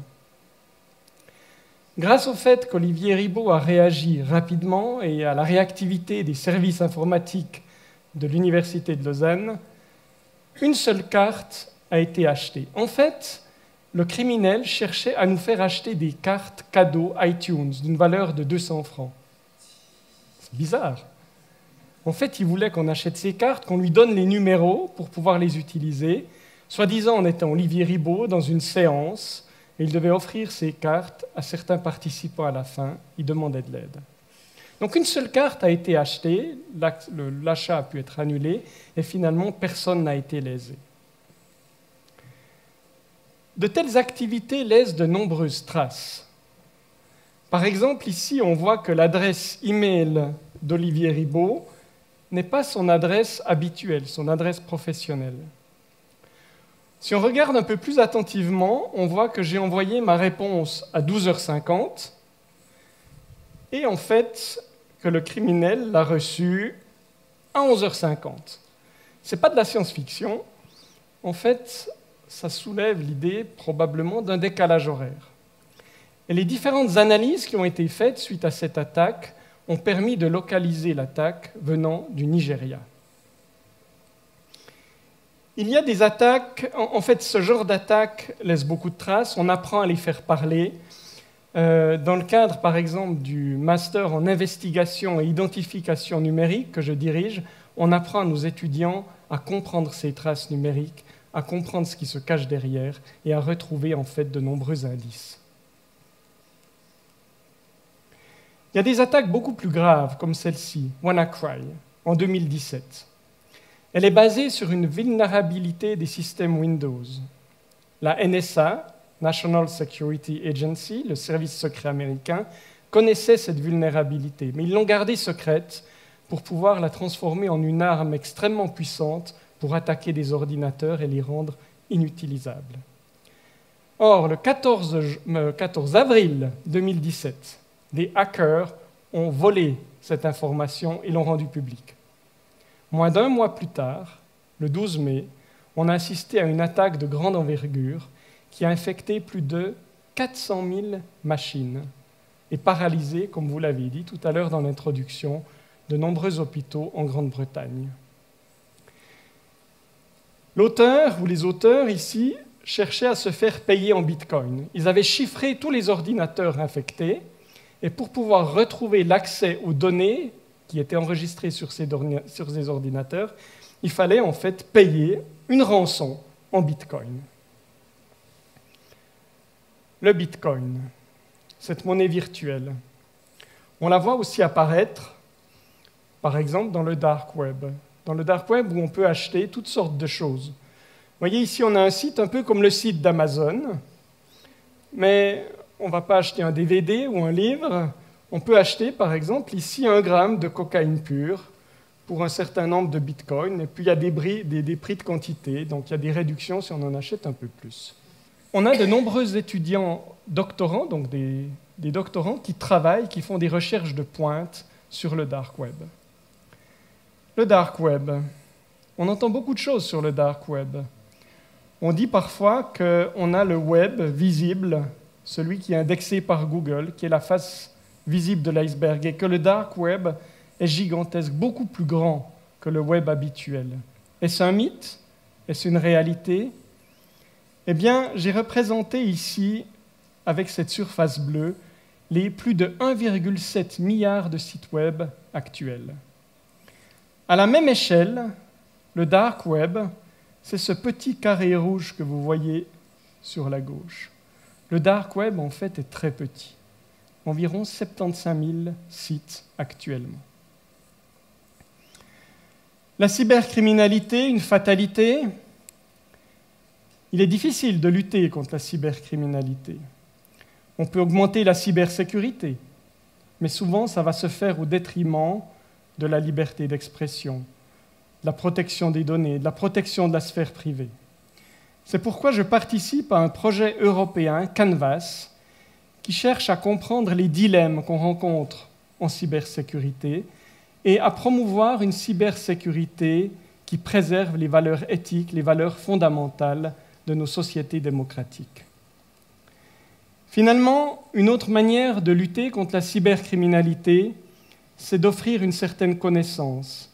Speaker 10: Grâce au fait qu'Olivier Ribaud a réagi rapidement et à la réactivité des services informatiques de l'Université de Lausanne, une seule carte a été achetée. En fait, le criminel cherchait à nous faire acheter des cartes cadeaux iTunes d'une valeur de 200 francs. C'est bizarre. En fait, il voulait qu'on achète ces cartes, qu'on lui donne les numéros pour pouvoir les utiliser. Soi-disant, on était Olivier Ribaud dans une séance et il devait offrir ces cartes à certains participants à la fin. Il demandait de l'aide. Donc une seule carte a été achetée, l'achat a pu être annulé et finalement personne n'a été lésé. De telles activités laissent de nombreuses traces. Par exemple, ici, on voit que l'adresse email d'Olivier Ribaud n'est pas son adresse habituelle, son adresse professionnelle. Si on regarde un peu plus attentivement, on voit que j'ai envoyé ma réponse à 12h50 et en fait que le criminel l'a reçue à 11h50. Ce n'est pas de la science-fiction. En fait, ça soulève l'idée probablement d'un décalage horaire. Et les différentes analyses qui ont été faites suite à cette attaque ont permis de localiser l'attaque venant du Nigeria. Il y a des attaques, en fait ce genre d'attaque laisse beaucoup de traces, on apprend à les faire parler. Dans le cadre par exemple du master en investigation et identification numérique que je dirige, on apprend à nos étudiants à comprendre ces traces numériques, à comprendre ce qui se cache derrière et à retrouver en fait de nombreux indices. Il y a des attaques beaucoup plus graves comme celle-ci, WannaCry, en 2017. Elle est basée sur une vulnérabilité des systèmes Windows. La NSA, National Security Agency, le service secret américain, connaissait cette vulnérabilité, mais ils l'ont gardée secrète pour pouvoir la transformer en une arme extrêmement puissante pour attaquer des ordinateurs et les rendre inutilisables. Or, le 14 avril 2017, des hackers ont volé cette information et l'ont rendue publique. Moins d'un mois plus tard, le 12 mai, on a assisté à une attaque de grande envergure qui a infecté plus de 400 000 machines et paralysé, comme vous l'avez dit tout à l'heure dans l'introduction, de nombreux hôpitaux en Grande-Bretagne. L'auteur ou les auteurs ici cherchaient à se faire payer en bitcoin. Ils avaient chiffré tous les ordinateurs infectés et pour pouvoir retrouver l'accès aux données qui étaient enregistrées sur ces ordinateurs, il fallait en fait payer une rançon en bitcoin. Le bitcoin, cette monnaie virtuelle, on la voit aussi apparaître, par exemple, dans le dark web. Dans le dark web où on peut acheter toutes sortes de choses. voyez, ici, on a un site un peu comme le site d'Amazon, mais on ne va pas acheter un DVD ou un livre. On peut acheter, par exemple, ici 1 gramme de cocaïne pure pour un certain nombre de bitcoins, et puis il y a des prix de quantité, donc il y a des réductions si on en achète un peu plus. On a de nombreux étudiants doctorants, donc des doctorants qui travaillent, qui font des recherches de pointe sur le dark web. Le dark web, on entend beaucoup de choses sur le dark web. On dit parfois qu'on a le web visible, celui qui est indexé par Google, qui est la face visible de l'iceberg, et que le dark web est gigantesque, beaucoup plus grand que le web habituel. Est-ce un mythe? Est-ce une réalité? Eh bien, j'ai représenté ici, avec cette surface bleue, les plus de 1,7 milliard de sites web actuels. À la même échelle, le dark web, c'est ce petit carré rouge que vous voyez sur la gauche. Le dark web, en fait, est très petit. Environ 75 000 sites actuellement. La cybercriminalité, une fatalité. Il est difficile de lutter contre la cybercriminalité. On peut augmenter la cybersécurité, mais souvent ça va se faire au détriment de la liberté d'expression, de la protection des données, de la protection de la sphère privée. C'est pourquoi je participe à un projet européen, Canvas, qui cherche à comprendre les dilemmes qu'on rencontre en cybersécurité et à promouvoir une cybersécurité qui préserve les valeurs éthiques, les valeurs fondamentales de nos sociétés démocratiques. Finalement, une autre manière de lutter contre la cybercriminalité, c'est d'offrir une certaine connaissance,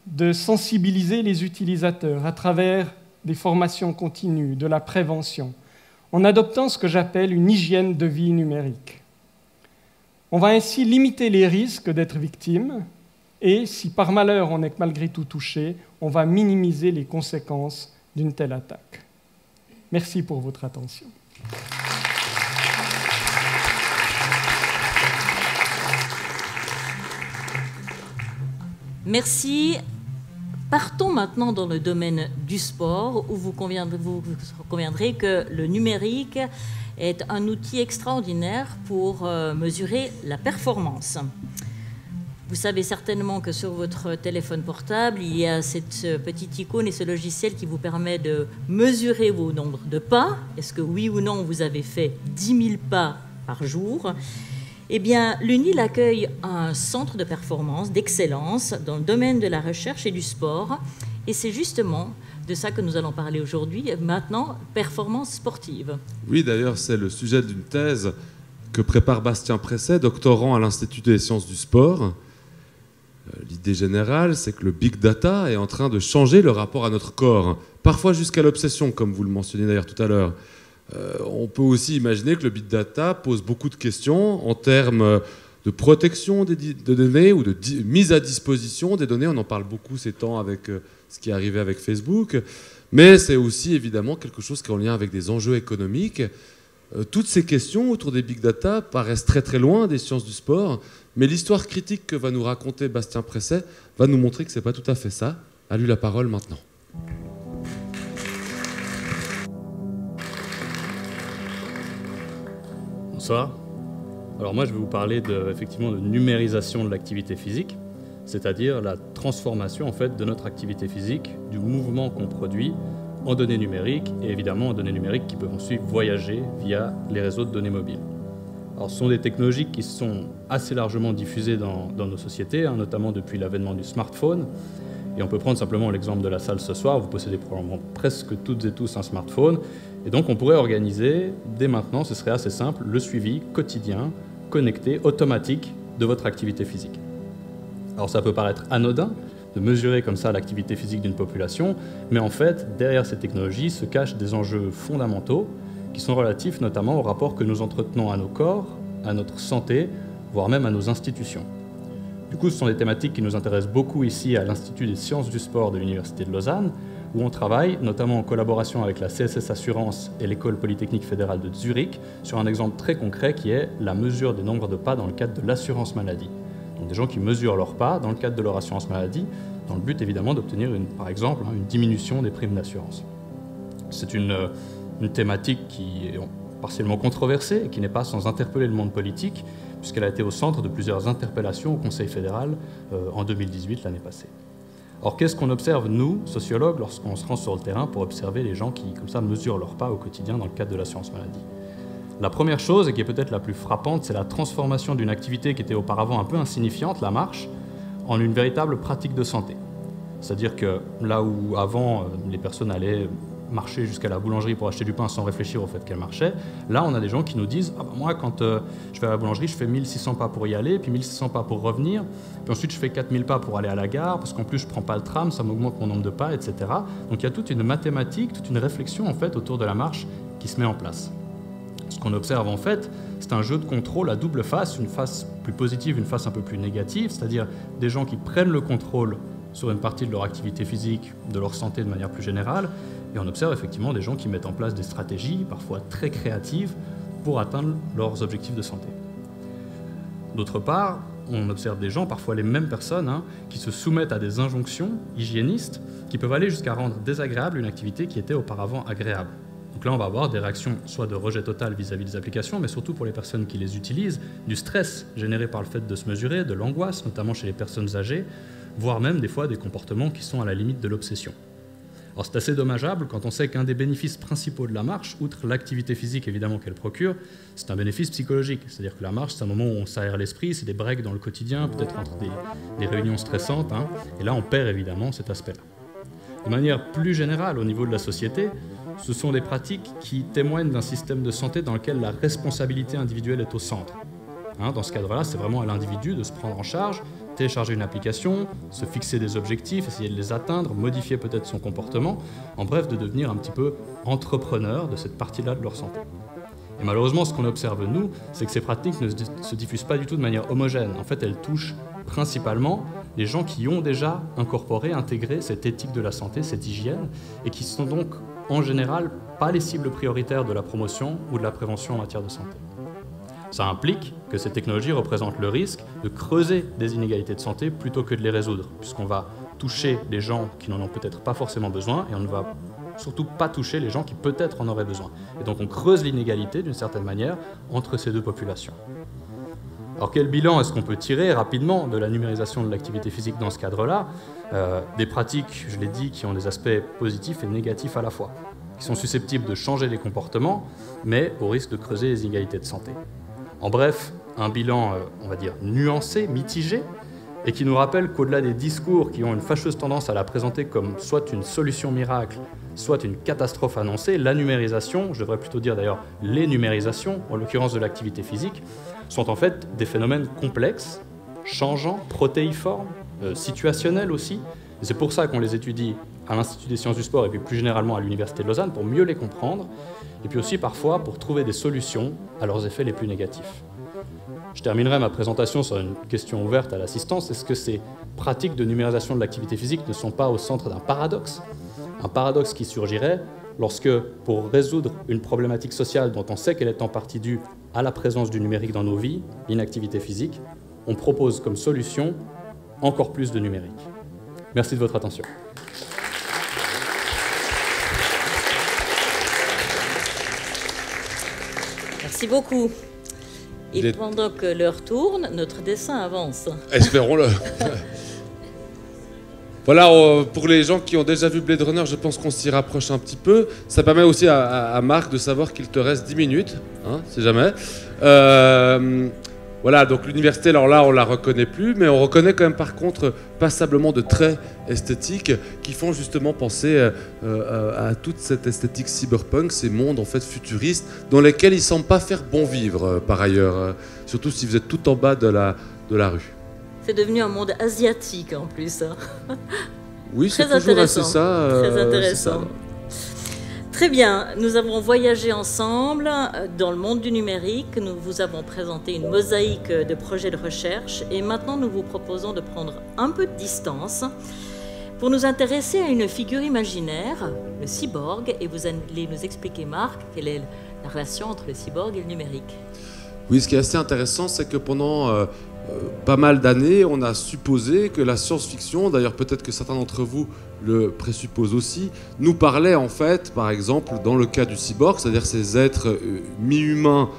Speaker 10: de sensibiliser les utilisateurs à travers des formations continues, de la prévention, en adoptant ce que j'appelle une hygiène de vie numérique. On va ainsi limiter les risques d'être victime et, si par malheur on est malgré tout touché, on va minimiser les conséquences d'une telle attaque. Merci pour votre attention.
Speaker 1: Merci. Partons maintenant dans le domaine du sport, où vous conviendrez que le numérique est un outil extraordinaire pour mesurer la performance. Vous savez certainement que sur votre téléphone portable, il y a cette petite icône et ce logiciel qui vous permet de mesurer vos nombres de pas. Est-ce que oui ou non vous avez fait 10 000 pas par jour? Eh bien, l'UNIL accueille un centre de performance, d'excellence dans le domaine de la recherche et du sport. Et c'est justement de ça que nous allons parler aujourd'hui. Maintenant, performance sportive.
Speaker 2: Oui, d'ailleurs, c'est le sujet d'une thèse que prépare Bastien Presset, doctorant à l'Institut des sciences du sport. L'idée générale, c'est que le big data est en train de changer le rapport à notre corps, parfois jusqu'à l'obsession, comme vous le mentionniez d'ailleurs tout à l'heure. On peut aussi imaginer que le big data pose beaucoup de questions en termes de protection de données ou de mise à disposition des données. On en parle beaucoup ces temps avec ce qui est arrivé avec Facebook. Mais c'est aussi évidemment quelque chose qui est en lien avec des enjeux économiques. Toutes ces questions autour des big data paraissent très très loin des sciences du sport. Mais l'histoire critique que va nous raconter Bastien Presset va nous montrer que ce n'est pas tout à fait ça. À lui la parole maintenant.
Speaker 11: Bonsoir. Alors moi je vais vous parler effectivement de numérisation de l'activité physique, c'est-à-dire la transformation en fait de notre activité physique, du mouvement qu'on produit en données numériques et évidemment en données numériques qui peuvent ensuite voyager via les réseaux de données mobiles. Alors ce sont des technologies qui sont assez largement diffusées dans nos sociétés, notamment depuis l'avènement du smartphone. Et on peut prendre simplement l'exemple de la salle ce soir. Vous possédez probablement presque toutes et tous un smartphone. Et donc on pourrait organiser, dès maintenant, ce serait assez simple, le suivi quotidien, connecté, automatique de votre activité physique. Alors ça peut paraître anodin de mesurer comme ça l'activité physique d'une population, mais en fait, derrière ces technologies se cachent des enjeux fondamentaux qui sont relatifs notamment au rapport que nous entretenons à nos corps, à notre santé, voire même à nos institutions. Du coup, ce sont des thématiques qui nous intéressent beaucoup ici à l'Institut des sciences du sport de l'Université de Lausanne, où on travaille, notamment en collaboration avec la CSS Assurance et l'École Polytechnique Fédérale de Zurich, sur un exemple très concret qui est la mesure des nombres de pas dans le cadre de l'assurance maladie. Donc des gens qui mesurent leurs pas dans le cadre de leur assurance maladie, dans le but évidemment d'obtenir, par exemple, une diminution des primes d'assurance. C'est une thématique qui est partiellement controversée et qui n'est pas sans interpeller le monde politique, puisqu'elle a été au centre de plusieurs interpellations au Conseil fédéral en 2018, l'année passée. Or, qu'est-ce qu'on observe, nous, sociologues, lorsqu'on se rend sur le terrain pour observer les gens qui, comme ça, mesurent leurs pas au quotidien dans le cadre de l'assurance maladie? La première chose, et qui est peut-être la plus frappante, c'est la transformation d'une activité qui était auparavant un peu insignifiante, la marche, en une véritable pratique de santé. C'est-à-dire que là où avant, les personnes allaient marcher jusqu'à la boulangerie pour acheter du pain sans réfléchir au fait qu'elle marchait, là on a des gens qui nous disent « Ah ben moi quand je vais à la boulangerie, je fais 1600 pas pour y aller, puis 1600 pas pour revenir, puis ensuite je fais 4000 pas pour aller à la gare, parce qu'en plus je prends pas le tram, ça m'augmente mon nombre de pas, etc. » Donc il y a toute une mathématique, toute une réflexion en fait autour de la marche qui se met en place. Ce qu'on observe en fait, c'est un jeu de contrôle à double face, une face plus positive, une face un peu plus négative, c'est-à-dire des gens qui prennent le contrôle sur une partie de leur activité physique, de leur santé de manière plus générale, et on observe effectivement des gens qui mettent en place des stratégies, parfois très créatives, pour atteindre leurs objectifs de santé. D'autre part, on observe des gens, parfois les mêmes personnes, qui se soumettent à des injonctions hygiénistes qui peuvent aller jusqu'à rendre désagréable une activité qui était auparavant agréable. Donc là, on va avoir des réactions soit de rejet total vis-à-vis des applications, mais surtout pour les personnes qui les utilisent, du stress généré par le fait de se mesurer, de l'angoisse, notamment chez les personnes âgées, voire même des fois des comportements qui sont à la limite de l'obsession. Alors c'est assez dommageable quand on sait qu'un des bénéfices principaux de la marche, outre l'activité physique évidemment qu'elle procure, c'est un bénéfice psychologique. C'est-à-dire que la marche, c'est un moment où on s'aère l'esprit, c'est des breaks dans le quotidien, peut-être entre des réunions stressantes, et là on perd évidemment cet aspect-là. De manière plus générale, au niveau de la société, ce sont des pratiques qui témoignent d'un système de santé dans lequel la responsabilité individuelle est au centre. Dans ce cadre-là, c'est vraiment à l'individu de se prendre en charge, télécharger une application, se fixer des objectifs, essayer de les atteindre, modifier peut-être son comportement, en bref, de devenir un petit peu entrepreneur de cette partie-là de leur santé. Et malheureusement, ce qu'on observe, nous, c'est que ces pratiques ne se diffusent pas du tout de manière homogène. En fait, elles touchent principalement les gens qui ont déjà incorporé, intégré cette éthique de la santé, cette hygiène, et qui sont donc, en général, pas les cibles prioritaires de la promotion ou de la prévention en matière de santé. Ça implique que ces technologies représentent le risque de creuser des inégalités de santé plutôt que de les résoudre, puisqu'on va toucher les gens qui n'en ont peut-être pas forcément besoin et on ne va surtout pas toucher les gens qui peut-être en auraient besoin. Et donc on creuse l'inégalité d'une certaine manière entre ces deux populations. Alors quel bilan est-ce qu'on peut tirer rapidement de la numérisation de l'activité physique dans ce cadre-là? Des pratiques, je l'ai dit, qui ont des aspects positifs et négatifs à la fois, qui sont susceptibles de changer les comportements, mais au risque de creuser les inégalités de santé. En bref, un bilan, on va dire, nuancé, mitigé, et qui nous rappelle qu'au-delà des discours qui ont une fâcheuse tendance à la présenter comme soit une solution miracle, soit une catastrophe annoncée, la numérisation, je devrais plutôt dire d'ailleurs les numérisations, en l'occurrence de l'activité physique, sont en fait des phénomènes complexes, changeants, protéiformes, situationnels aussi. Et c'est pour ça qu'on les étudie à l'Institut des sciences du sport et puis plus généralement à l'Université de Lausanne pour mieux les comprendre, et puis aussi parfois pour trouver des solutions à leurs effets les plus négatifs. Je terminerai ma présentation sur une question ouverte à l'assistance. Est-ce que ces pratiques de numérisation de l'activité physique ne sont pas au centre d'un paradoxe? Un paradoxe qui surgirait lorsque, pour résoudre une problématique sociale dont on sait qu'elle est en partie due à la présence du numérique dans nos vies, l'inactivité physique, on propose comme solution encore plus de numérique. Merci de votre attention.
Speaker 1: Merci beaucoup. Et pendant que l'heure tourne, notre dessin avance.
Speaker 2: Espérons-le. Voilà, pour les gens qui ont déjà vu Blade Runner, je pense qu'on s'y rapproche un petit peu. Ça permet aussi à Marc de savoir qu'il te reste 10 minutes, si jamais. Voilà, donc l'université, alors là, on la reconnaît plus, mais on reconnaît quand même par contre passablement de traits esthétiques qui font justement penser à toute cette esthétique cyberpunk, ces mondes en fait futuristes dans lesquels ils semblent pas faire bon vivre par ailleurs, surtout si vous êtes tout en bas de la rue.
Speaker 1: C'est devenu un monde asiatique en plus.
Speaker 2: Oui, c'est toujours assez ça.
Speaker 1: Très intéressant. Très bien, nous avons voyagé ensemble dans le monde du numérique, nous vous avons présenté une mosaïque de projets de recherche et maintenant nous vous proposons de prendre un peu de distance pour nous intéresser à une figure imaginaire, le cyborg, et vous allez nous expliquer, Marc, quelle est la relation entre le cyborg et le numérique.
Speaker 2: Oui, ce qui est assez intéressant, c'est que pendant pas mal d'années, on a supposé que la science-fiction, d'ailleurs peut-être que certains d'entre vous le présupposent aussi, nous parlait en fait, par exemple, dans le cas du cyborg, c'est-à-dire ces êtres mi-humains,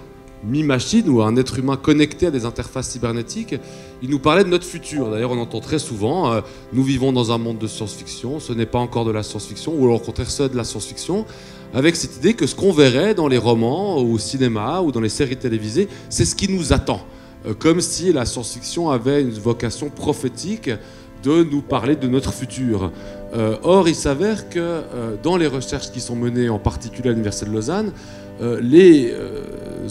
Speaker 2: mi-machine, ou un être humain connecté à des interfaces cybernétiques, il nous parlait de notre futur. D'ailleurs, on entend très souvent, nous vivons dans un monde de science-fiction, ce n'est pas encore de la science-fiction, ou alors au contraire, c'est de la science-fiction, avec cette idée que ce qu'on verrait dans les romans, au cinéma, ou dans les séries télévisées, c'est ce qui nous attend. Comme si la science-fiction avait une vocation prophétique de nous parler de notre futur. Or, il s'avère que dans les recherches qui sont menées, en particulier à l'Université de Lausanne, les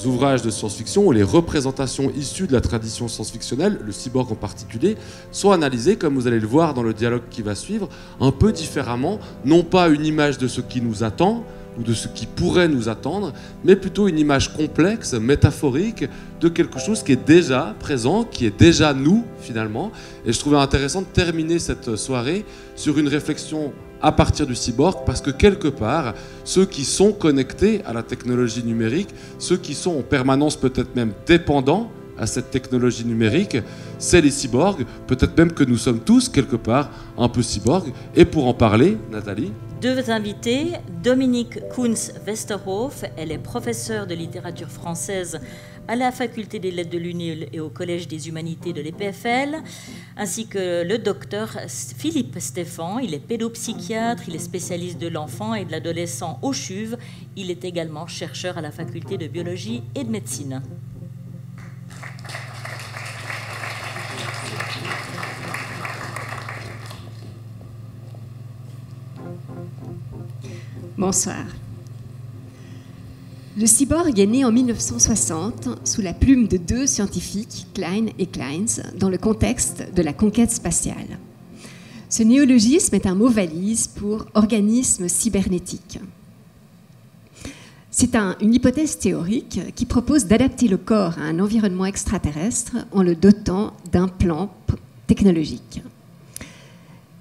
Speaker 2: ouvrages de science-fiction ou les représentations issues de la tradition science-fictionnelle, le cyborg en particulier, sont analysées, comme vous allez le voir dans le dialogue qui va suivre, un peu différemment, non pas une image de ce qui nous attend, ou de ce qui pourrait nous attendre, mais plutôt une image complexe, métaphorique, de quelque chose qui est déjà présent, qui est déjà nous, finalement. Et je trouvais intéressant de terminer cette soirée sur une réflexion à partir du cyborg, parce que quelque part, ceux qui sont connectés à la technologie numérique, ceux qui sont en permanence peut-être même dépendants à cette technologie numérique, c'est les cyborgs, peut-être même que nous sommes tous, quelque part, un peu cyborgs. Et pour en parler, Nathalie ?
Speaker 1: Deux invités, Dominique Kunz-Westerhof, elle est professeure de littérature française à la Faculté des Lettres de l'UNIL et au Collège des Humanités de l'EPFL, ainsi que le docteur Philippe Stéphan, il est pédopsychiatre, il est spécialiste de l'enfant et de l'adolescent au CHUV, il est également chercheur à la Faculté de biologie et de médecine.
Speaker 12: Bonsoir. Le cyborg est né en 1960 sous la plume de deux scientifiques, Klein et Kleins, dans le contexte de la conquête spatiale. Ce néologisme est un mot valise pour organisme cybernétique. C'est une hypothèse théorique qui propose d'adapter le corps à un environnement extraterrestre en le dotant d'un plan technologique.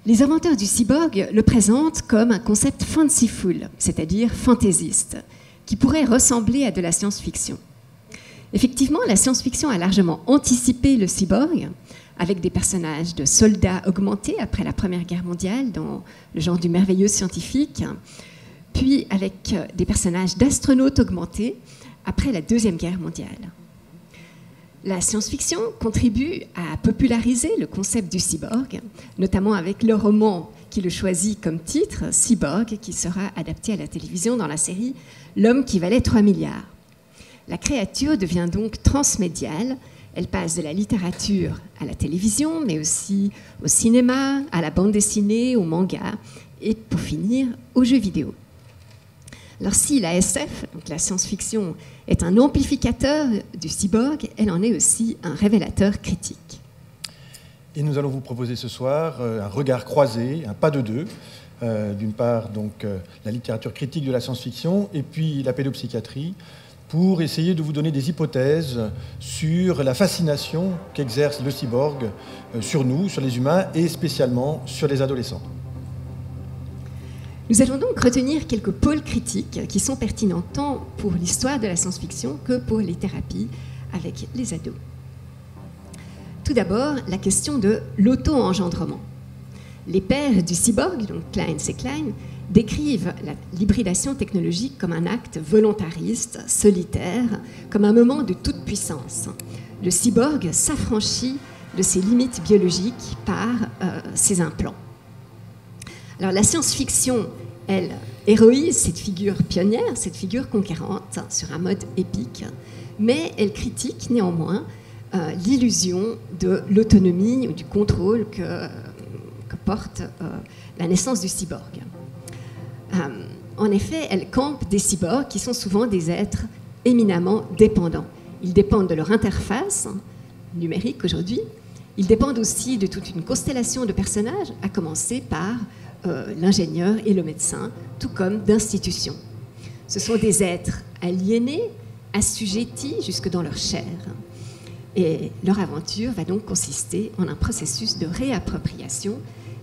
Speaker 12: Les inventeurs du cyborg le présentent comme un concept fanciful, c'est-à-dire fantaisiste, qui pourrait ressembler à de la science-fiction. Effectivement, la science-fiction a largement anticipé le cyborg, avec des personnages de soldats augmentés après la Première Guerre mondiale, dans le genre du merveilleux scientifique, puis avec des personnages d'astronautes augmentés après la Deuxième Guerre mondiale. La science-fiction contribue à populariser le concept du cyborg, notamment avec le roman qui le choisit comme titre, Cyborg, qui sera adapté à la télévision dans la série L'homme qui valait 3 milliards. La créature devient donc transmédiale. Elle passe de la littérature à la télévision, mais aussi au cinéma, à la bande dessinée, au manga, et pour finir, aux jeux vidéo. Alors si la SF, donc la science-fiction, est un amplificateur du cyborg, elle en est aussi un révélateur critique.
Speaker 13: Et nous allons vous proposer ce soir un regard croisé, un pas de deux. D'une part, donc, la littérature critique de la science-fiction et puis la pédopsychiatrie, pour essayer de vous donner des hypothèses sur la fascination qu'exerce le cyborg sur nous, sur les humains et spécialement sur les adolescents.
Speaker 12: Nous allons donc retenir quelques pôles critiques qui sont pertinents tant pour l'histoire de la science-fiction que pour les thérapies avec les ados. Tout d'abord, la question de l'auto-engendrement. Les pères du cyborg, donc Klein et Klein, décrivent l'hybridation technologique comme un acte volontariste, solitaire, comme un moment de toute puissance. Le cyborg s'affranchit de ses limites biologiques par ses implants. Alors la science-fiction, elle, héroïse cette figure pionnière, cette figure conquérante sur un mode épique, mais elle critique néanmoins l'illusion de l'autonomie ou du contrôle que porte la naissance du cyborg. En effet, elle campe des cyborgs qui sont souvent des êtres éminemment dépendants. Ils dépendent de leur interface numérique aujourd'hui. Ils dépendent aussi de toute une constellation de personnages, à commencer par l'ingénieur et le médecin, tout comme d'institutions. Ce sont des êtres aliénés, assujettis jusque dans leur chair. Et leur aventure va donc consister en un processus de réappropriation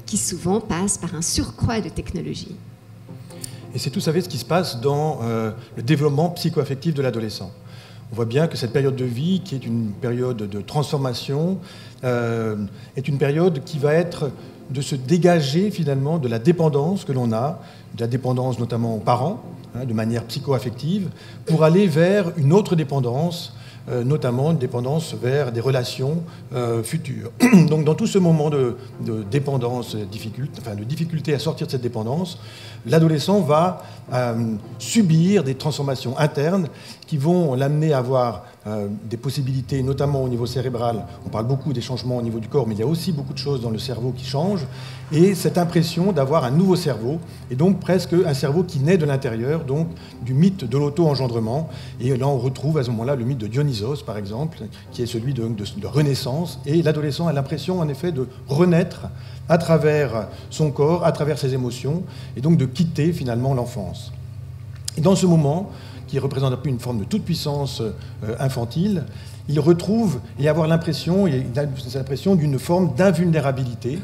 Speaker 12: qui souvent passe par un surcroît de technologie.
Speaker 13: Et c'est tout, vous savez, ce qui se passe dans le développement psychoaffectif de l'adolescent. on voit bien que cette période de vie, qui est une période de transformation, est une période qui va être de se dégager finalement de la dépendance que l'on a, de la dépendance notamment aux parents, de manière psycho-affective, pour aller vers une autre dépendance, notamment une dépendance vers des relations futures. Donc dans tout ce moment de dépendance, de difficulté à sortir de cette dépendance, l'adolescent va subir des transformations internes qui vont l'amener à avoir des possibilités, notamment au niveau cérébral. On parle beaucoup des changements au niveau du corps, mais il y a aussi beaucoup de choses dans le cerveau qui changent. Et cette impression d'avoir un nouveau cerveau, et donc presque un cerveau qui naît de l'intérieur, donc du mythe de l'auto-engendrement. Et là, on retrouve à ce moment-là le mythe de Dionysos, par exemple, qui est celui de renaissance. Et l'adolescent a l'impression, en effet, de renaître à travers son corps, à travers ses émotions, et donc de quitter finalement l'enfance. Et dans ce moment, qui représente un peu une forme de toute-puissance infantile, il retrouve et avoir l'impression d'une forme d'invulnérabilité,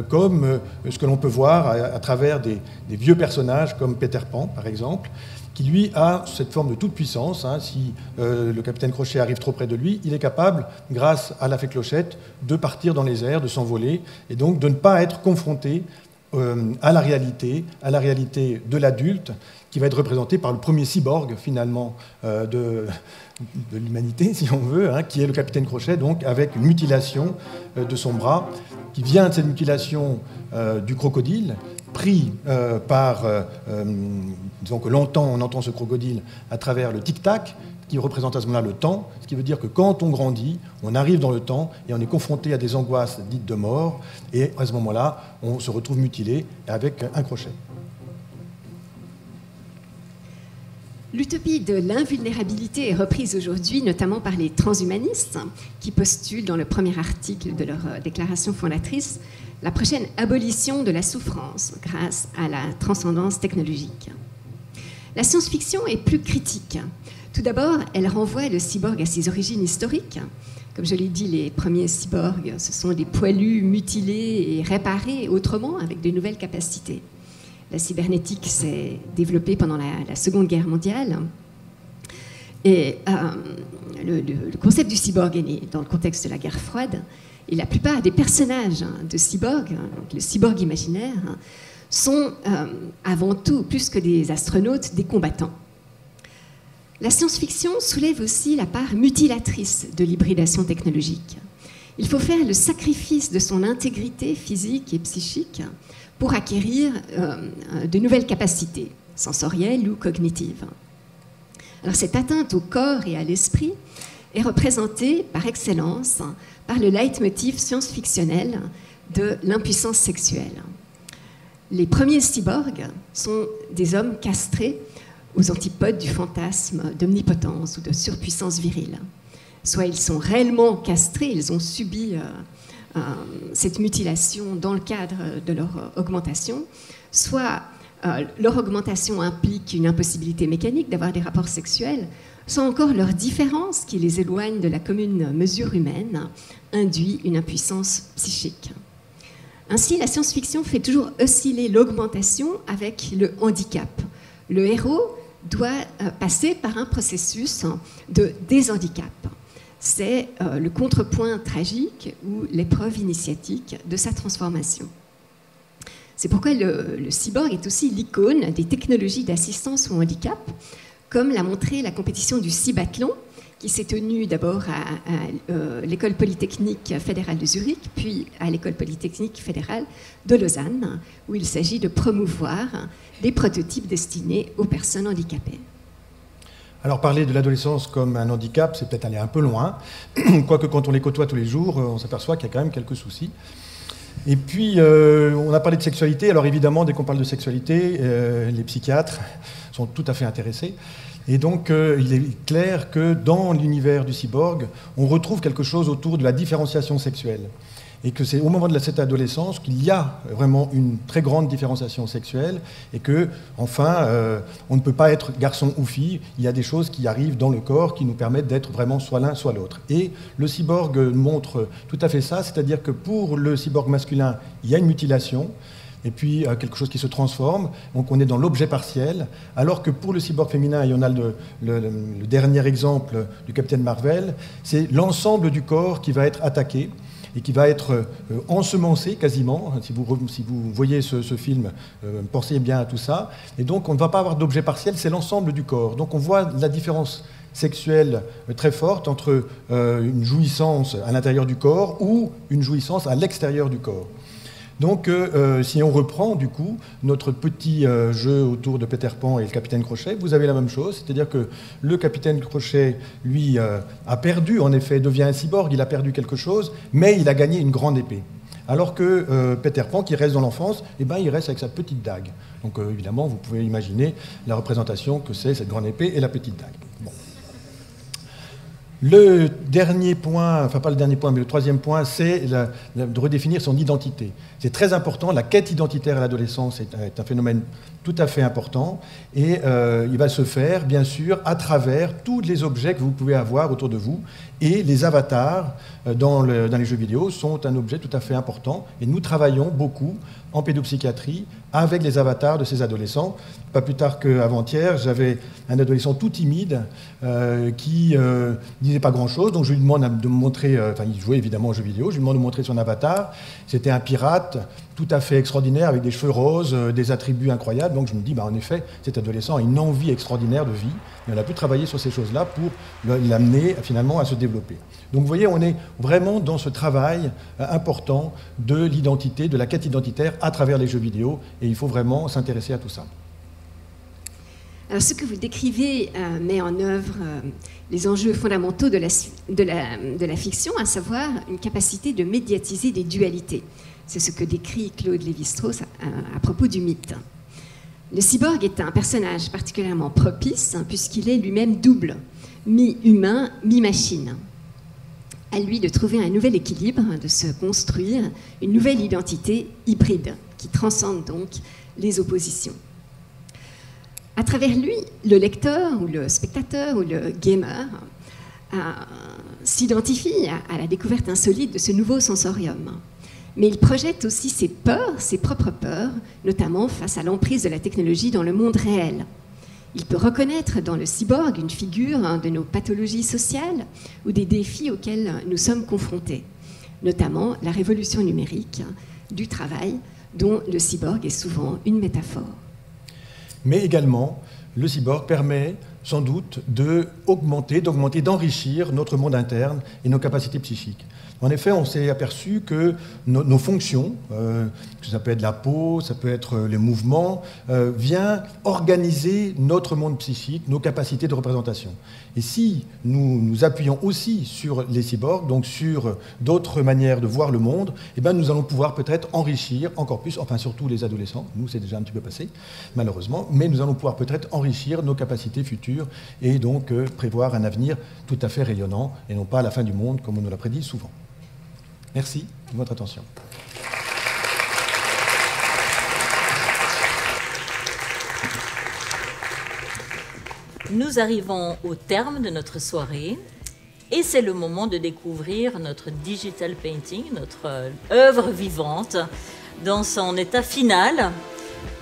Speaker 13: comme ce que l'on peut voir à travers des vieux personnages comme Peter Pan, par exemple, qui lui a cette forme de toute-puissance. Si le capitaine Crochet arrive trop près de lui, il est capable, grâce à la fée Clochette, de partir dans les airs, de s'envoler, et donc de ne pas être confronté à la réalité de l'adulte, qui va être représenté par le premier cyborg, finalement, de l'humanité, si on veut, qui est le capitaine Crochet, donc avec une mutilation de son bras, qui vient de cette mutilation du crocodile, pris par... disons que longtemps, on entend ce crocodile à travers le tic-tac, qui représente à ce moment-là le temps, ce qui veut dire que quand on grandit, on arrive dans le temps et on est confronté à des angoisses dites de mort, et à ce moment-là, on se retrouve mutilé avec un crochet.
Speaker 12: L'utopie de l'invulnérabilité est reprise aujourd'hui notamment par les transhumanistes qui postulent dans le premier article de leur déclaration fondatrice la prochaine abolition de la souffrance grâce à la transcendance technologique. La science-fiction est plus critique. Tout d'abord, elle renvoie le cyborg à ses origines historiques. Comme je l'ai dit, les premiers cyborgs, ce sont des poilus mutilés et réparés autrement avec de nouvelles capacités. La cybernétique s'est développée pendant la Seconde Guerre mondiale. Et le concept du cyborg est né dans le contexte de la guerre froide. Et la plupart des personnages de cyborg, donc le cyborg imaginaire, sont avant tout, plus que des astronautes, des combattants. La science-fiction soulève aussi la part mutilatrice de l'hybridation technologique. Il faut faire le sacrifice de son intégrité physique et psychique pour acquérir de nouvelles capacités, sensorielles ou cognitives. Alors cette atteinte au corps et à l'esprit est représentée par excellence par le leitmotiv science-fictionnel de l'impuissance sexuelle. Les premiers cyborgs sont des hommes castrés aux antipodes du fantasme d'omnipotence ou de surpuissance virile. Soit ils sont réellement castrés, ils ont subi cette mutilation dans le cadre de leur augmentation, soit leur augmentation implique une impossibilité mécanique d'avoir des rapports sexuels, soit encore leur différence qui les éloigne de la commune mesure humaine induit une impuissance psychique. Ainsi, la science-fiction fait toujours osciller l'augmentation avec le handicap. Le héros doit passer par un processus de déshandicap. C'est le contrepoint tragique ou l'épreuve initiatique de sa transformation. C'est pourquoi le cyborg est aussi l'icône des technologies d'assistance au handicap, comme l'a montré la compétition du cybathlon, qui s'est tenue d'abord à l'École polytechnique fédérale de Zurich, puis à l'École polytechnique fédérale de Lausanne, où il s'agit de promouvoir des prototypes destinés aux personnes handicapées.
Speaker 13: Alors parler de l'adolescence comme un handicap, c'est peut-être aller un peu loin, quoique quand on les côtoie tous les jours, on s'aperçoit qu'il y a quand même quelques soucis. Et puis, on a parlé de sexualité. Alors évidemment, dès qu'on parle de sexualité, les psychiatres sont tout à fait intéressés. Et donc, il est clair que dans l'univers du cyborg, on retrouve quelque chose autour de la différenciation sexuelle. Et que c'est au moment de cette adolescence qu'il y a vraiment une très grande différenciation sexuelle et que, enfin, on ne peut pas être garçon ou fille. Il y a des choses qui arrivent dans le corps qui nous permettent d'être vraiment soit l'un, soit l'autre. Et le cyborg montre tout à fait ça, c'est-à-dire que pour le cyborg masculin, il y a une mutilation, et puis quelque chose qui se transforme. Donc on est dans l'objet partiel, alors que pour le cyborg féminin, et on a le dernier exemple du Capitaine Marvel, c'est l'ensemble du corps qui va être attaqué et qui va être ensemencé quasiment. Si vous voyez ce film, pensez bien à tout ça. Et donc on ne va pas avoir d'objet partiel, c'est l'ensemble du corps. Donc on voit la différence sexuelle très forte entre une jouissance à l'intérieur du corps ou une jouissance à l'extérieur du corps. Donc, si on reprend, du coup, notre petit jeu autour de Peter Pan et le Capitaine Crochet, vous avez la même chose, c'est-à-dire que le Capitaine Crochet, lui, a perdu, en effet, devient un cyborg, il a perdu quelque chose, mais il a gagné une grande épée. Alors que Peter Pan, qui reste dans l'enfance, eh ben, il reste avec sa petite dague. Donc, évidemment, vous pouvez imaginer la représentation que c'est cette grande épée et la petite dague. Bon. Le dernier point, enfin pas le dernier point, mais le troisième point, c'est de redéfinir son identité. C'est très important, la quête identitaire à l'adolescence est un phénomène tout à fait important, et il va se faire, bien sûr, à travers tous les objets que vous pouvez avoir autour de vous, et les avatars dans les jeux vidéo sont un objet tout à fait important, et nous travaillons beaucoup en pédopsychiatrie avec les avatars de ces adolescents. Pas plus tard qu'avant-hier, j'avais un adolescent tout timide qui disait pas grand-chose, donc je lui demande de me montrer, enfin il jouait évidemment aux jeux vidéo, je lui demande de montrer son avatar. C'était un pirate tout à fait extraordinaire, avec des cheveux roses, des attributs incroyables, donc je me dis, en effet, cet adolescent a une envie extraordinaire de vie, et on a pu travailler sur ces choses-là pour l'amener finalement à se développer. Donc vous voyez, on est vraiment dans ce travail important de l'identité, de la quête identitaire à travers les jeux vidéo, et il faut vraiment s'intéresser à tout ça.
Speaker 12: Alors, ce que vous décrivez met en œuvre les enjeux fondamentaux de la fiction, à savoir une capacité de médiatiser des dualités. C'est ce que décrit Claude Lévi-Strauss à propos du mythe. Le cyborg est un personnage particulièrement propice, puisqu'il est lui-même double, mi-humain, mi-machine. À lui de trouver un nouvel équilibre, de se construire une nouvelle identité hybride, qui transcende donc les oppositions. À travers lui, le lecteur ou le spectateur ou le gamer s'identifie à la découverte insolite de ce nouveau sensorium. Mais il projette aussi ses peurs, ses propres peurs, notamment face à l'emprise de la technologie dans le monde réel. Il peut reconnaître dans le cyborg une figure de nos pathologies sociales ou des défis auxquels nous sommes confrontés, notamment la révolution numérique du travail, dont le cyborg est souvent une métaphore.
Speaker 13: Mais également, le cyborg permet sans doute d'augmenter, d'enrichir notre monde interne et nos capacités psychiques. En effet, on s'est aperçu que nos fonctions, ça peut être la peau, ça peut être les mouvements, vient organiser notre monde psychique, nos capacités de représentation. Et si nous nous appuyons aussi sur les cyborgs, donc sur d'autres manières de voir le monde, eh bien nous allons pouvoir peut-être enrichir encore plus, enfin surtout les adolescents, nous c'est déjà un petit peu passé, malheureusement, mais nous allons pouvoir peut-être enrichir nos capacités futures et donc prévoir un avenir tout à fait rayonnant et non pas la fin du monde comme on nous l'a prédit souvent. Merci de votre attention.
Speaker 1: Nous arrivons au terme de notre soirée et c'est le moment de découvrir notre digital painting, notre œuvre vivante dans son état final.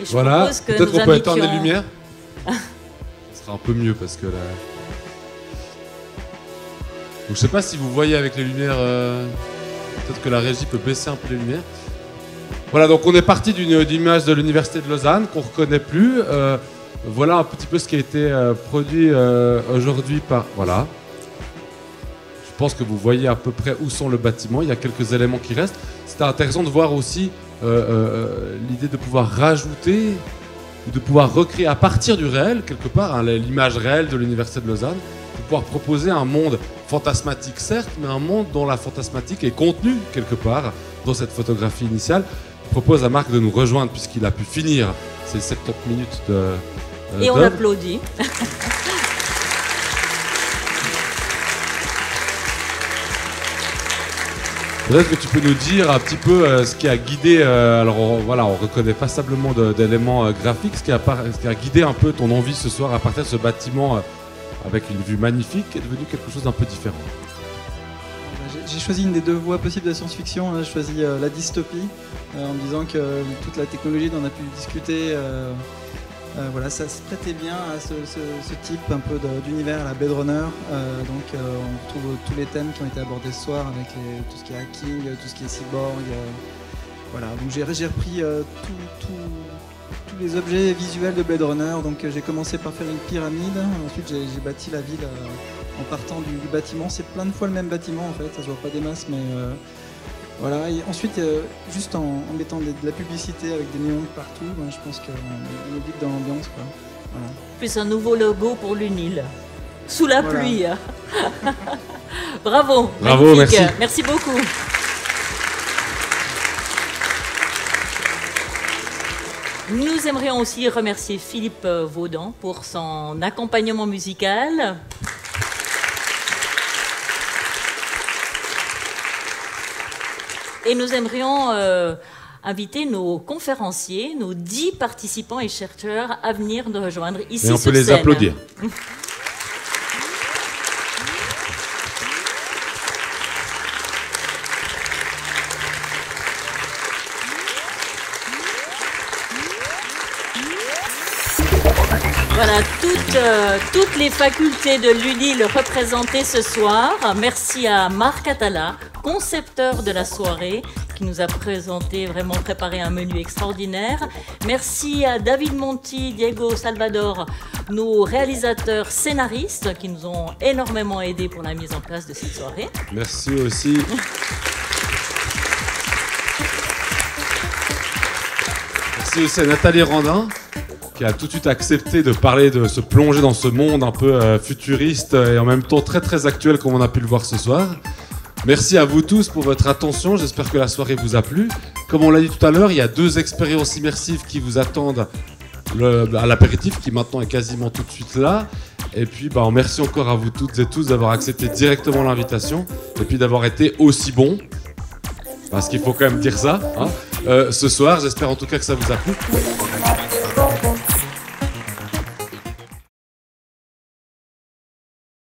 Speaker 1: Et je
Speaker 2: voilà, peut-être qu'on peut éteindre les lumières. Ce sera un peu mieux parce que là... Donc, je ne sais pas si vous voyez avec les lumières... Peut-être que la régie peut baisser un peu les lumières. Voilà, donc on est parti d'une image de l'Université de Lausanne qu'on ne reconnaît plus. Voilà un petit peu ce qui a été produit aujourd'hui par... Voilà. Je pense que vous voyez à peu près où sont le bâtiment. Il y a quelques éléments qui restent. C'était intéressant de voir aussi l'idée de pouvoir rajouter, de pouvoir recréer à partir du réel, quelque part, l'image réelle de l'Université de Lausanne, de pouvoir proposer un monde fantasmatique certes, mais un monde dont la fantasmatique est contenue quelque part dans cette photographie initiale. Je propose à Marc de nous rejoindre puisqu'il a pu finir ces 70 minutes de...
Speaker 1: Et on applaudit.
Speaker 2: Peut-être que tu peux nous dire un petit peu ce qui a guidé, alors voilà, on reconnaît passablement d'éléments graphiques, ce qui a guidé un peu ton envie ce soir à partir de ce bâtiment avec une vue magnifique, est devenu quelque chose d'un peu différent.
Speaker 14: j'ai choisi une des deux voies possibles de la science-fiction. J'ai choisi la dystopie, en me disant que toute la technologie dont on a pu discuter, voilà, ça se prêtait bien à ce type un peu d'univers à la Blade Runner. Donc on retrouve tous les thèmes qui ont été abordés ce soir avec tout ce qui est hacking, tout ce qui est cyborg. Voilà, donc j'ai repris tous les objets visuels de Blade Runner. Donc j'ai commencé par faire une pyramide, ensuite j'ai bâti la ville en partant du bâtiment. C'est plein de fois le même bâtiment en fait, ça se voit pas des masses, mais voilà. Et ensuite, juste en mettant de la publicité avec des néons partout, ben, je pense qu'on est vite dans l'ambiance, quoi. Voilà.
Speaker 1: Plus un nouveau logo pour l'UNIL. Sous la pluie. Bravo.
Speaker 2: Bravo,
Speaker 1: magnifique.
Speaker 2: merci.
Speaker 1: Merci beaucoup. Nous aimerions aussi remercier Philippe Vaudan pour son accompagnement musical. Et nous aimerions inviter nos conférenciers, nos 10 participants et chercheurs à venir nous rejoindre ici sur scène.
Speaker 2: Et on peut les applaudir.
Speaker 1: Voilà, toutes les facultés de l'UNIL représentées ce soir. Merci à Marc Atala, concepteur de la soirée, qui nous a vraiment préparé un menu extraordinaire. Merci à David Monti, Diego Salvador, nos réalisateurs scénaristes qui nous ont énormément aidés pour la mise en place de cette soirée.
Speaker 2: Merci aussi. Merci aussi à Nathalie Randin, qui a tout de suite accepté de parler, de se plonger dans ce monde un peu futuriste et en même temps très très actuel comme on a pu le voir ce soir. Merci à vous tous pour votre attention, j'espère que la soirée vous a plu. Comme on l'a dit tout à l'heure, il y a 2 expériences immersives qui vous attendent à l'apéritif, qui maintenant est quasiment tout de suite là. Et puis merci encore à vous toutes et tous d'avoir accepté directement l'invitation et puis d'avoir été aussi bons, parce qu'il faut quand même dire ça, hein, ce soir. J'espère en tout cas que ça vous a plu.